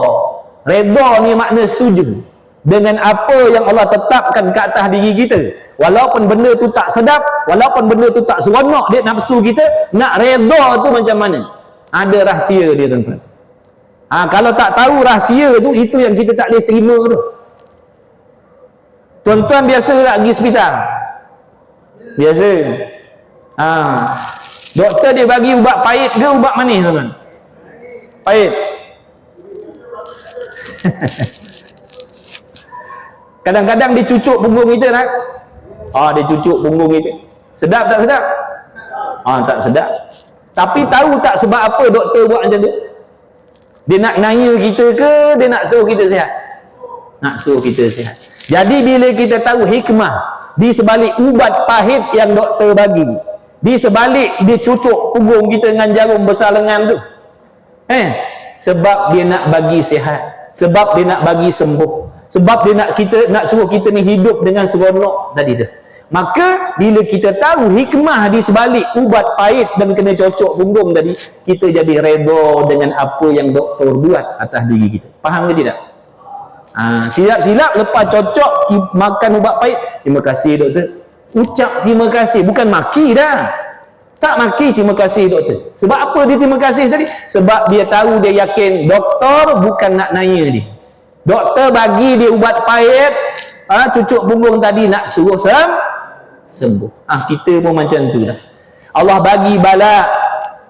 Redha ni makna setuju dengan apa yang Allah tetapkan ke atas diri kita. Walaupun benda tu tak sedap, walaupun benda tu tak seronok, dia nafsu kita nak redha tu macam mana? Ada rahsia dia, tuan-tuan. Kalau tak tahu rahsia tu, itu yang kita tak boleh terima tu. Tuan-tuan biasa tak pergi hospital? Biasa. Doktor dia bagi ubat pahit ke ubat manis, tuan-tuan? Pahit. Kadang-kadang dia cucuk punggung kita nak. Dia cucuk punggung kita. Sedap tak sedap? Tak sedap. Tapi tahu tak sebab apa doktor buat macam tu? Dia nak naya kita ke dia nak suruh kita sihat? Nak suruh kita sihat. Jadi bila kita tahu hikmah di sebalik ubat pahit yang doktor bagi, di sebalik dia cucuk punggung kita dengan jarum besar lengan tu, sebab dia nak bagi sihat, sebab dia nak bagi sembuh, sebab dia nak suruh kita ni hidup dengan seronok tadi tu. Maka bila kita tahu hikmah di sebalik ubat pahit dan kena cocok punggung tadi, kita jadi redha dengan apa yang doktor buat atas diri kita. Faham ke tidak? Silap-silap lepas cocok makan ubat pahit, terima kasih doktor. Ucap terima kasih, bukan maki dah. Tak maki terima kasih doktor. Sebab apa dia terima kasih tadi? Sebab dia tahu, dia yakin doktor bukan nak naya dia. Doktor bagi dia ubat pahit, cucuk punggung tadi nak suruh sembuh. Kita pun macam tu dah. Allah bagi bala,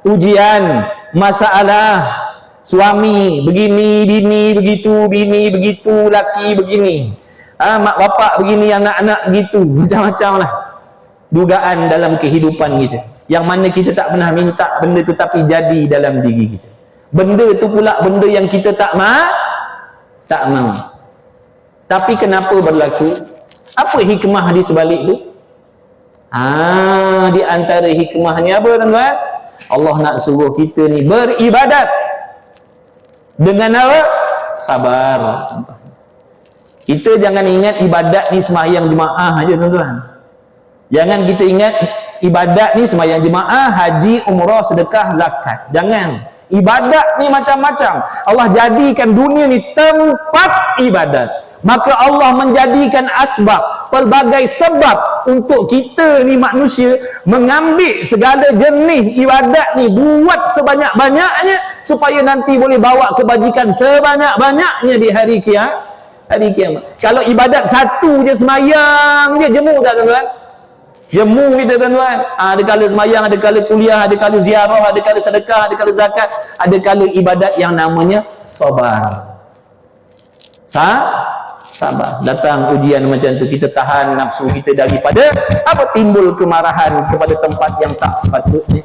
ujian, masalah. Suami begini, bini begitu, bini begitu, laki begini, mak bapak begini, anak-anak begitu, macam-macam lah dugaan dalam kehidupan kita, yang mana kita tak pernah minta benda tu tapi jadi dalam diri kita. Benda tu pula benda yang kita tak mau. Tapi kenapa berlaku? Apa hikmah di sebalik tu? Di antara hikmahnya apa, tuan-tuan? Allah nak suruh kita ni beribadat dengan apa? Sabar. Kita jangan ingat ibadat ni sembahyang jemaah aja, tuan-tuan. Jangan kita ingat ibadat ni sembahyang jemaah, haji, umrah, sedekah, zakat. Jangan. Ibadat ni macam-macam. Allah jadikan dunia ni tempat ibadat. Maka Allah menjadikan asbab, pelbagai sebab untuk kita ni manusia mengambil segala jenis ibadat ni, buat sebanyak-banyaknya supaya nanti boleh bawa kebajikan sebanyak-banyaknya di hari kiamat. Kalau ibadat satu je, semayang je, jemu tak, tuan-tuan? Jemu kita, tuan-tuan. Ada kala semayang, ada kala kuliah, ada kala ziarah, ada kala sedekah, ada kala zakat, ada kala ibadat yang namanya sabar. Sabar. Datang ujian macam tu, kita tahan nafsu kita daripada timbul kemarahan kepada tempat yang tak sepatutnya.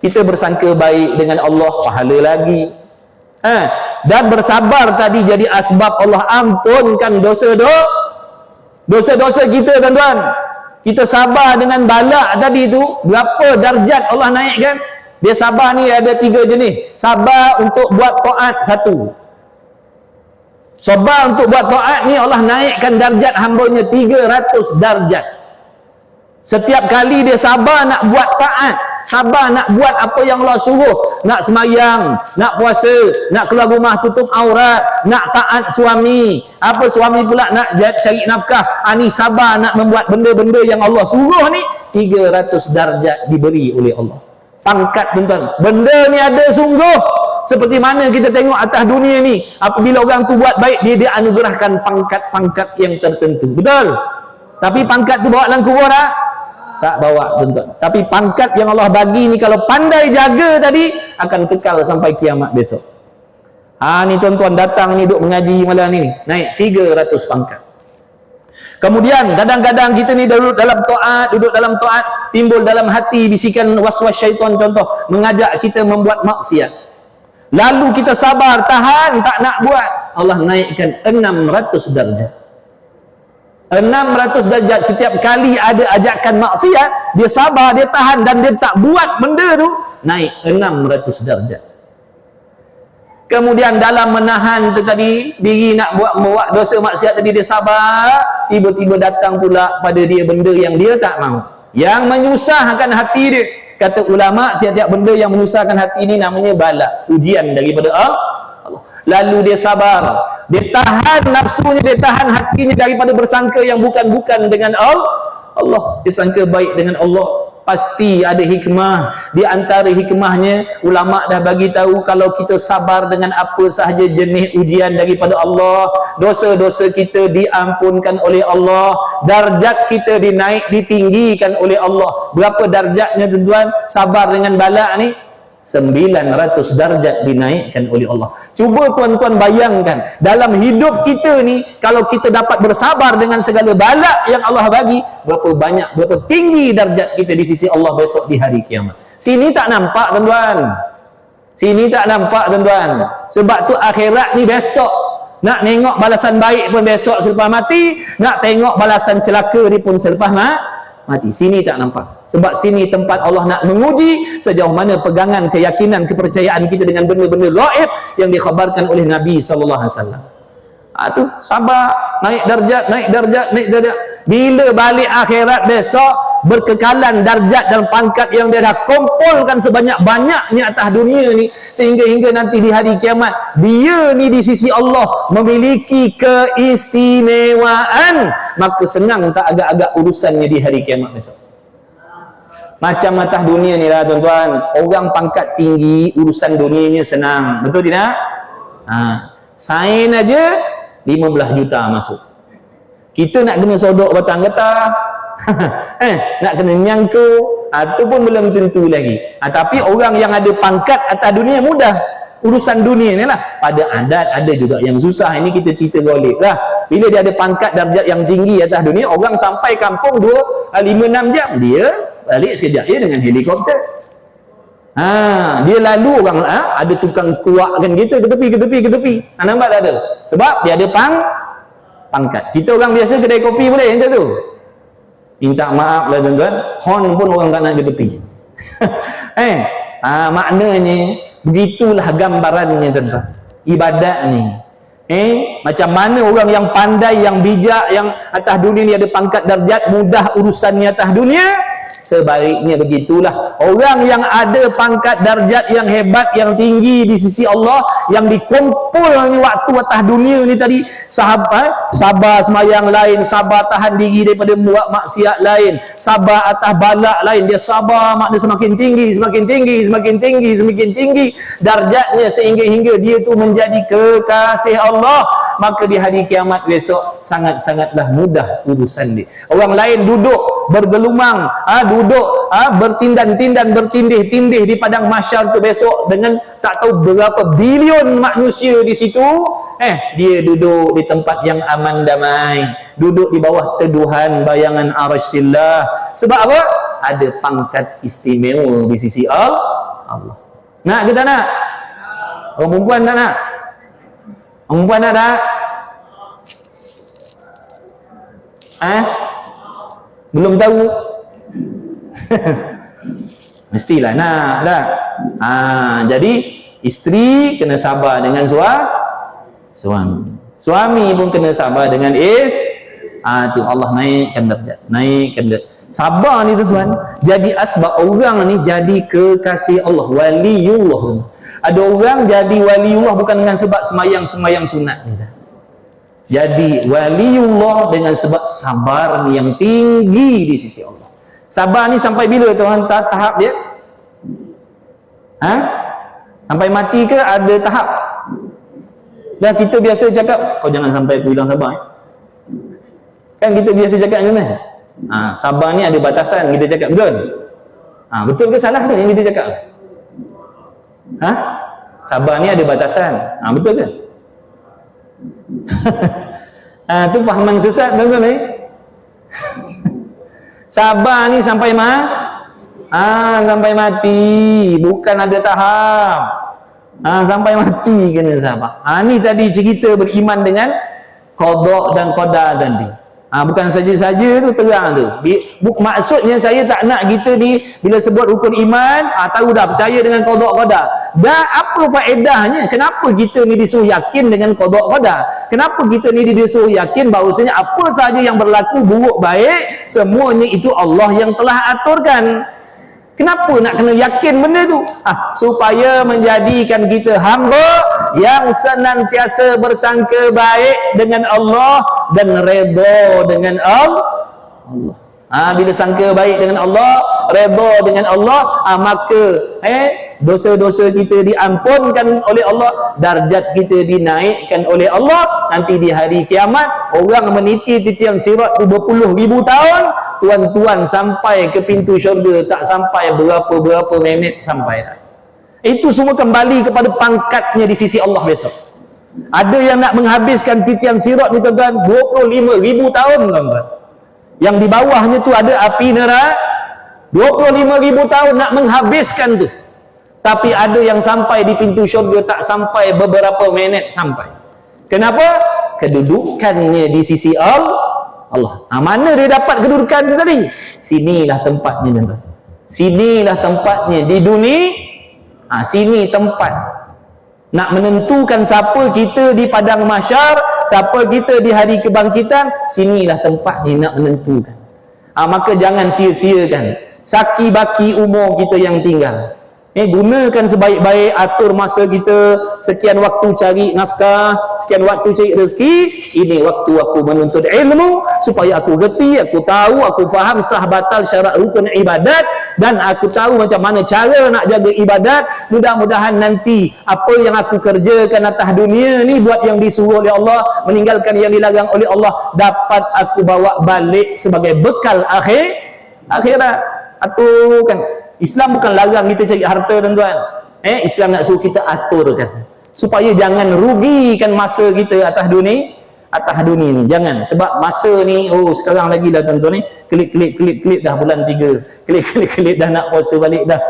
Kita bersangka baik dengan Allah, pahala lagi. Dan bersabar tadi jadi asbab Allah ampunkan dosa-dosa kita, tuan-tuan. Kita sabar dengan balak tadi tu, berapa darjat Allah naikkan? Dia sabar ni ada 3 jenis. Sabar untuk buat taat, 1. Sabar untuk buat taat ni Allah naikkan darjat hambanya 300 darjat. Setiap kali dia sabar nak buat taat, sabar nak buat apa yang Allah suruh, nak semayang, nak puasa, nak keluar rumah tutup aurat, nak taat suami, suami pula nak cari nafkah, ni sabar nak membuat benda-benda yang Allah suruh ni, 300 darjat diberi oleh Allah. Pangkat, tuan-tuan, benda ni ada sungguh. Seperti mana kita tengok atas dunia ni, apabila orang tu buat baik, dia anugerahkan pangkat-pangkat yang tertentu. Betul? Tapi pangkat tu bawa dalam kubur tak? Tak bawa, tuan-tuan. Tapi pangkat yang Allah bagi ni, kalau pandai jaga tadi, akan kekal sampai kiamat besok. Ni tuan-tuan datang ni, duduk mengaji malam ni, naik 300 pangkat. Kemudian kadang-kadang kita ni duduk dalam taat, timbul dalam hati bisikan waswas syaitan, contoh mengajak kita membuat maksiat. Lalu kita sabar, tahan, tak nak buat. Allah naikkan 600 darjat. 600 darjat. Setiap kali ada ajakan maksiat, dia sabar, dia tahan dan dia tak buat benda tu, naik 600 darjat. Kemudian dalam menahan tu tadi, diri nak buat dosa maksiat tadi, dia sabar, tiba-tiba datang pula pada dia benda yang dia tak mahu, yang menyusahkan hati dia. Kata ulama, tiap-tiap benda yang menyusahkan hati ini namanya bala, ujian daripada Allah. Lalu dia sabar, dia tahan nafsunya, dia tahan hatinya daripada bersangka yang bukan-bukan dengan Allah. Dia sangka baik dengan Allah. Pasti ada hikmah. Di antara hikmahnya, ulama dah bagi tahu, kalau kita sabar dengan apa sahaja jenis ujian daripada Allah, dosa-dosa kita diampunkan oleh Allah, darjat kita ditinggikan oleh Allah. Berapa darjatnya tuan-tuan? Sabar dengan bala ni 900 darjat dinaikkan oleh Allah. Cuba tuan-tuan bayangkan, dalam hidup kita ni, kalau kita dapat bersabar dengan segala bala yang Allah bagi, berapa tinggi darjat kita di sisi Allah besok di hari kiamat. Sini tak nampak tuan-tuan. Sini tak nampak tuan-tuan. Sebab tu akhirat ni besok. Nak tengok balasan baik pun besok selepas mati, nak tengok balasan celaka ni pun selepas mati. Sini tak nampak. Sebab sini tempat Allah nak menguji sejauh mana pegangan, keyakinan, kepercayaan kita dengan benda-benda gaib yang dikhabarkan oleh Nabi SAW. Tu sabar, naik darjat. Bila balik akhirat besok, berkekalan darjat dan pangkat yang dia dah kumpulkan sebanyak-banyaknya atas dunia ni, sehingga nanti di hari kiamat, dia ni di sisi Allah memiliki keistimewaan. Maka senang tak agak-agak urusannya di hari kiamat besok. Macam atas dunia ni lah tuan-tuan, orang pangkat tinggi urusan dunianya senang, betul tidak? Sain aja 15 juta masuk. Kita nak kena sodok batang getah, nak kena nyangkut, itu pun belum tentu lagi. Tapi orang yang ada pangkat atas dunia mudah. Urusan dunia ni lah. Pada adat ada juga yang susah. Ini kita cerita golek lah. Bila dia ada pangkat darjat yang tinggi atas dunia, orang sampai kampung 5-6 jam, dia balik sekejap je dengan helikopter. Dia lalu orang ada tukang kuakkan kita ke tepi. Nampak tak ada? Sebab dia ada pangkat. Kita orang biasa kedai kopi boleh macam tu. Minta maaf lah tuan-tuan, horn pun orang tak nak ke tepi. Maknanya begitulah gambarannya tuan-tuan. Ibadat ni. Macam mana orang yang pandai, yang bijak, yang atas dunia ni ada pangkat darjat, mudah urusannya atas dunia. Sebaliknya begitulah orang yang ada pangkat darjat yang hebat, yang tinggi di sisi Allah, yang dikumpul ni waktu atas dunia ni tadi, sabar semayang lain, sabar tahan diri daripada buat maksiat lain, sabar atas balak lain. Dia sabar makna semakin tinggi darjatnya, sehingga dia tu menjadi kekasih Allah. Maka di hari kiamat besok sangat-sangatlah mudah urusan dia. Orang lain duduk bergelumang, bertindan-tindan, bertindih-tindih di padang mahsyar tu besok dengan tak tahu berapa bilion manusia di situ. Dia duduk di tempat yang aman damai, duduk di bawah teduhan bayangan arsyillah. Sebab apa? Ada pangkat istimewa di sisi Allah. Nak kita nak? Orang perempuan tak nak? Orang perempuan nak tak? Belum tahu? Mestilah nak tak? Jadi isteri kena sabar dengan suami. Suami pun kena sabar dengan tu Allah naikkan darjat. Sabar ni tuan-tuan, jadi asbab orang ni jadi kekasih Allah, waliullah. Ada orang jadi waliullah bukan dengan sebab semayang sunat ni. Jadi waliullah dengan sebab sabar yang tinggi di sisi Allah. Sabar ni sampai bila tuan tahap dia? Sampai mati ke ada tahap? Dan kita biasa cakap, kau jangan sampai aku hilang sabar. Kan kita biasa cakap macam mana? Sabar ni ada batasan, kita cakap betul? Betul ke salah tu yang kita cakap? Sabar ni ada batasan. Betul ke? Tu fahaman sesat tuan-tuan ni. Sabar ni sampai sampai mati, bukan ada tahap. Sampai mati kena sabar. Ni tadi cerita beriman dengan qada dan qadar tadi. Bukan saja-saja tu terang tu. Maksudnya saya tak nak kita ni bila sebut rukun iman, tahu dah percaya dengan qada qadar. Dah apa faedahnya? Kenapa kita ni disuruh yakin dengan qada qadar? Kenapa kita ni disuruh yakin bahawasanya apa sahaja yang berlaku buruk baik semuanya itu Allah yang telah aturkan? Kenapa nak kena yakin benda tu? Supaya menjadikan kita hamba yang senantiasa bersangka baik dengan Allah dan redha dengan Allah. Bila sangka baik dengan Allah, redha dengan Allah, maka dosa-dosa kita diampunkan oleh Allah, darjat kita dinaikkan oleh Allah. Nanti di hari kiamat, orang meniti titian sirat tu berpuluh-ribu tahun, tuan-tuan sampai ke pintu syurga tak sampai berapa-berapa minit sampai dah. Itu semua kembali kepada pangkatnya di sisi Allah besok. Ada yang nak menghabiskan titian sirat ni tuan-tuan 25,000 tahun tuan-tuan. Yang di bawahnya tu ada api neraka, 25,000 tahun nak menghabiskan tu. Tapi ada yang sampai di pintu syurga tak sampai beberapa minit sampai. Kenapa? Kedudukannya di sisi Allah. Mana dia dapat kedudukan tu tadi? Sinilah tempatnya tuan-tuan. Sinilah tempatnya di dunia. Sini tempat nak menentukan siapa kita di padang mahsyar, siapa kita di hari kebangkitan. Sinilah tempat ni nak menentukan. Maka jangan sia-siakan saki baki umur kita yang tinggal. Gunakan sebaik-baik, atur masa kita, sekian waktu cari nafkah, sekian waktu cari rezeki. Ini waktu aku menuntut ilmu supaya aku reti, aku tahu, aku faham sah batal syarat rukun ibadat, dan aku tahu macam mana cara nak jaga ibadat. Mudah-mudahan nanti apa yang aku kerjakan atas dunia ni, buat yang disuruh oleh Allah, meninggalkan yang dilarang oleh Allah, dapat aku bawa balik sebagai bekal akhirat. Aturkan. Islam bukan larang kita cari harta tuan-tuan. Islam nak suruh kita aturkan supaya jangan rugikan masa kita atas dunia ni. Jangan, sebab masa ni sekarang lagi dah tuan-tuan ni, klik dah bulan 3, klik dah nak puasa balik dah.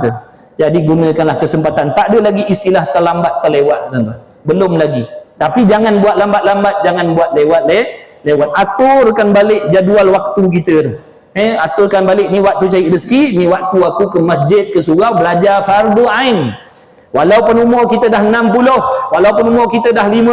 Tu. Jadi gunakanlah kesempatan. Tak ada lagi istilah terlambat terlewat tuan-tuan. Belum lagi. Tapi jangan buat lambat-lambat, jangan buat lewat. Aturkan balik jadual waktu kita tu. Aturkan balik, ni waktu cari rezeki, ni waktu aku ke masjid, ke surau belajar fardu ain. Walaupun umur kita dah 60, walaupun umur kita dah 50,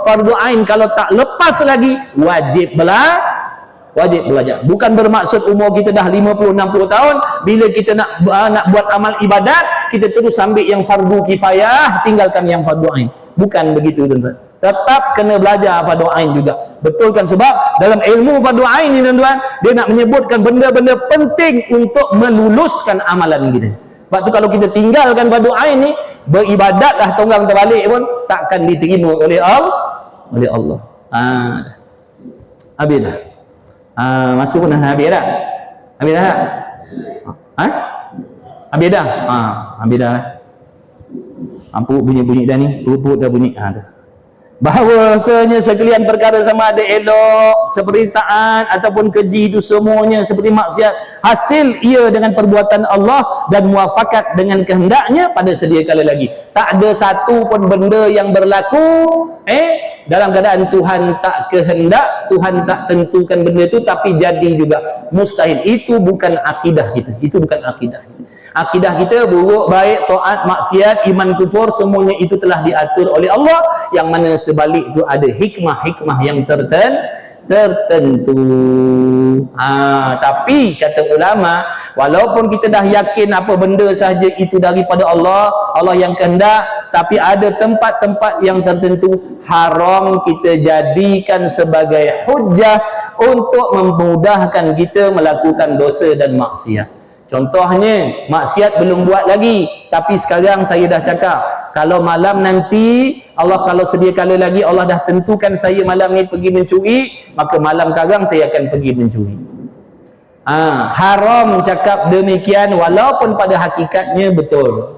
fardu ain kalau tak lepas lagi, wajib belajar. Bukan bermaksud umur kita dah 50-60 tahun, bila kita nak buat amal ibadat, kita terus ambil yang fardu kifayah, tinggalkan yang fardu ain. Bukan begitu tuan-tuan. Tetap kena belajar fardu ain juga. Betul kan? Sebab dalam ilmu fardu ain ni tuan-tuan, dia nak menyebutkan benda-benda penting untuk meluluskan amalan kita. Sebab tu kalau kita tinggalkan fardu ain ni, beribadatlah tonggang terbalik pun takkan diterima oleh Allah. Habis dah. Masa pun dah habis dah. Habis dah. Habis dah. Habis dah. Perut bunyi-bunyi dah ni. Perut dah bunyi. Bahawasanya sekalian perkara sama ada elok seperti taat ataupun keji, itu semuanya seperti maksiat, hasil ia dengan perbuatan Allah dan muafakat dengan kehendaknya pada sedia kala lagi. Tak ada satu pun benda yang berlaku dalam keadaan Tuhan tak kehendak, Tuhan tak tentukan benda itu, tapi jadi juga. Mustahil. Itu bukan akidah kita. Itu bukan akidah kita. Akidah kita buruk, baik, taat, maksiat, iman, kufur, semuanya itu telah diatur oleh Allah, yang mana sebalik itu ada hikmah-hikmah yang tertentu. Tapi kata ulama, walaupun kita dah yakin apa benda sahaja itu daripada Allah yang kehendak, tapi ada tempat-tempat yang tertentu haram kita jadikan sebagai hujah untuk memudahkan kita melakukan dosa dan maksiat. Contohnya, maksiat belum buat lagi, tapi sekarang saya dah cakap, kalau malam nanti Allah, kalau sedia kala lagi Allah dah tentukan saya malam ni pergi mencuri, maka malam sekarang saya akan pergi mencuri. Haram cakap demikian walaupun pada hakikatnya betul.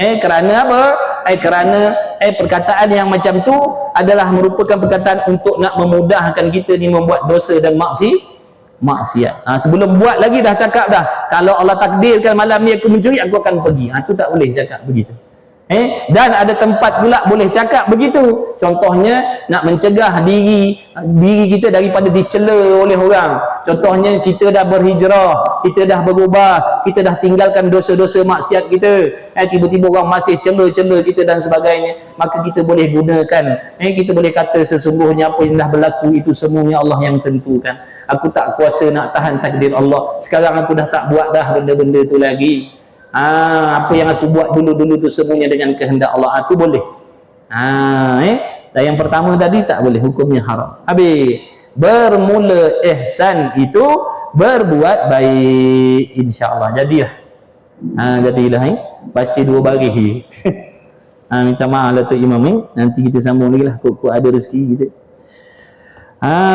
Kerana apa? Kerana perkataan yang macam tu adalah merupakan perkataan untuk nak memudahkan kita ni membuat dosa dan maksiat. Sebelum buat lagi dah cakap dah, kalau Allah takdirkan malam ni aku mencuri, aku akan pergi. Tu tak boleh cakap begitu. Dan ada tempat pula boleh cakap begitu. Contohnya nak mencegah diri kita daripada dicela oleh orang. Contohnya kita dah berhijrah, kita dah berubah, kita dah tinggalkan dosa-dosa maksiat kita. Tiba-tiba orang masih cela-cela kita dan sebagainya. Maka kita boleh gunakan, kita boleh kata sesungguhnya apa yang dah berlaku itu semuanya Allah yang tentukan. Aku tak kuasa nak tahan takdir Allah. Sekarang aku dah tak buat dah benda-benda tu lagi. Apa yang aku buat dulu-dulu tu semuanya dengan kehendak Allah. Itu boleh. Dan yang pertama tadi tak boleh, hukumnya haram. Habis. Bermula ihsan itu berbuat baik, insya-Allah. Jadilah. Jadilah. Baca 2 baris. Minta maaf lah Tok Imam. Nanti kita sambung lagi lah. Kok ada rezeki kita.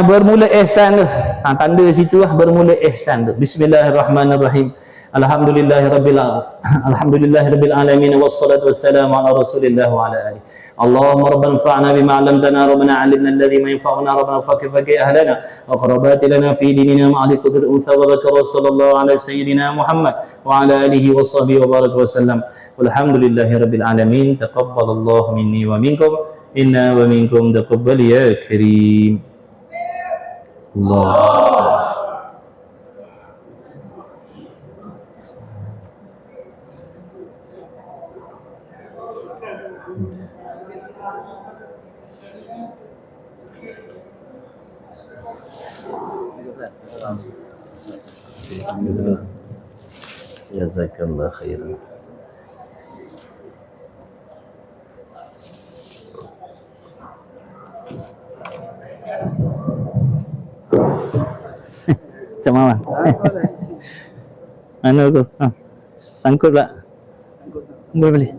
Bermula ihsan tu. Tanda situ lah bermula ihsan tu. Bismillahirrahmanirrahim. Alhamdulillahirabbil alamin wassalatu wassalamu ala Rasulillah wa ala alihi. Allahumma rabbana anfa'na bima 'allamtana rabbana 'allimna alladhi ma yanfa'una rabbana faqih ahlana wa qarabati lana fi dinina ma'al qadri unsa wa dhakara sallallahu ala sayyidina Muhammad wa ala alihi wa sahbihi wa baraka wa sallam. Walhamdulillahirabbil alamin. Taqabbalallahu minni wa minkum inna wa minkum taqabbal ya karim. Allah. Jazakallah khairan. Macam mana? Mana tu? Sangkut pula. Boleh.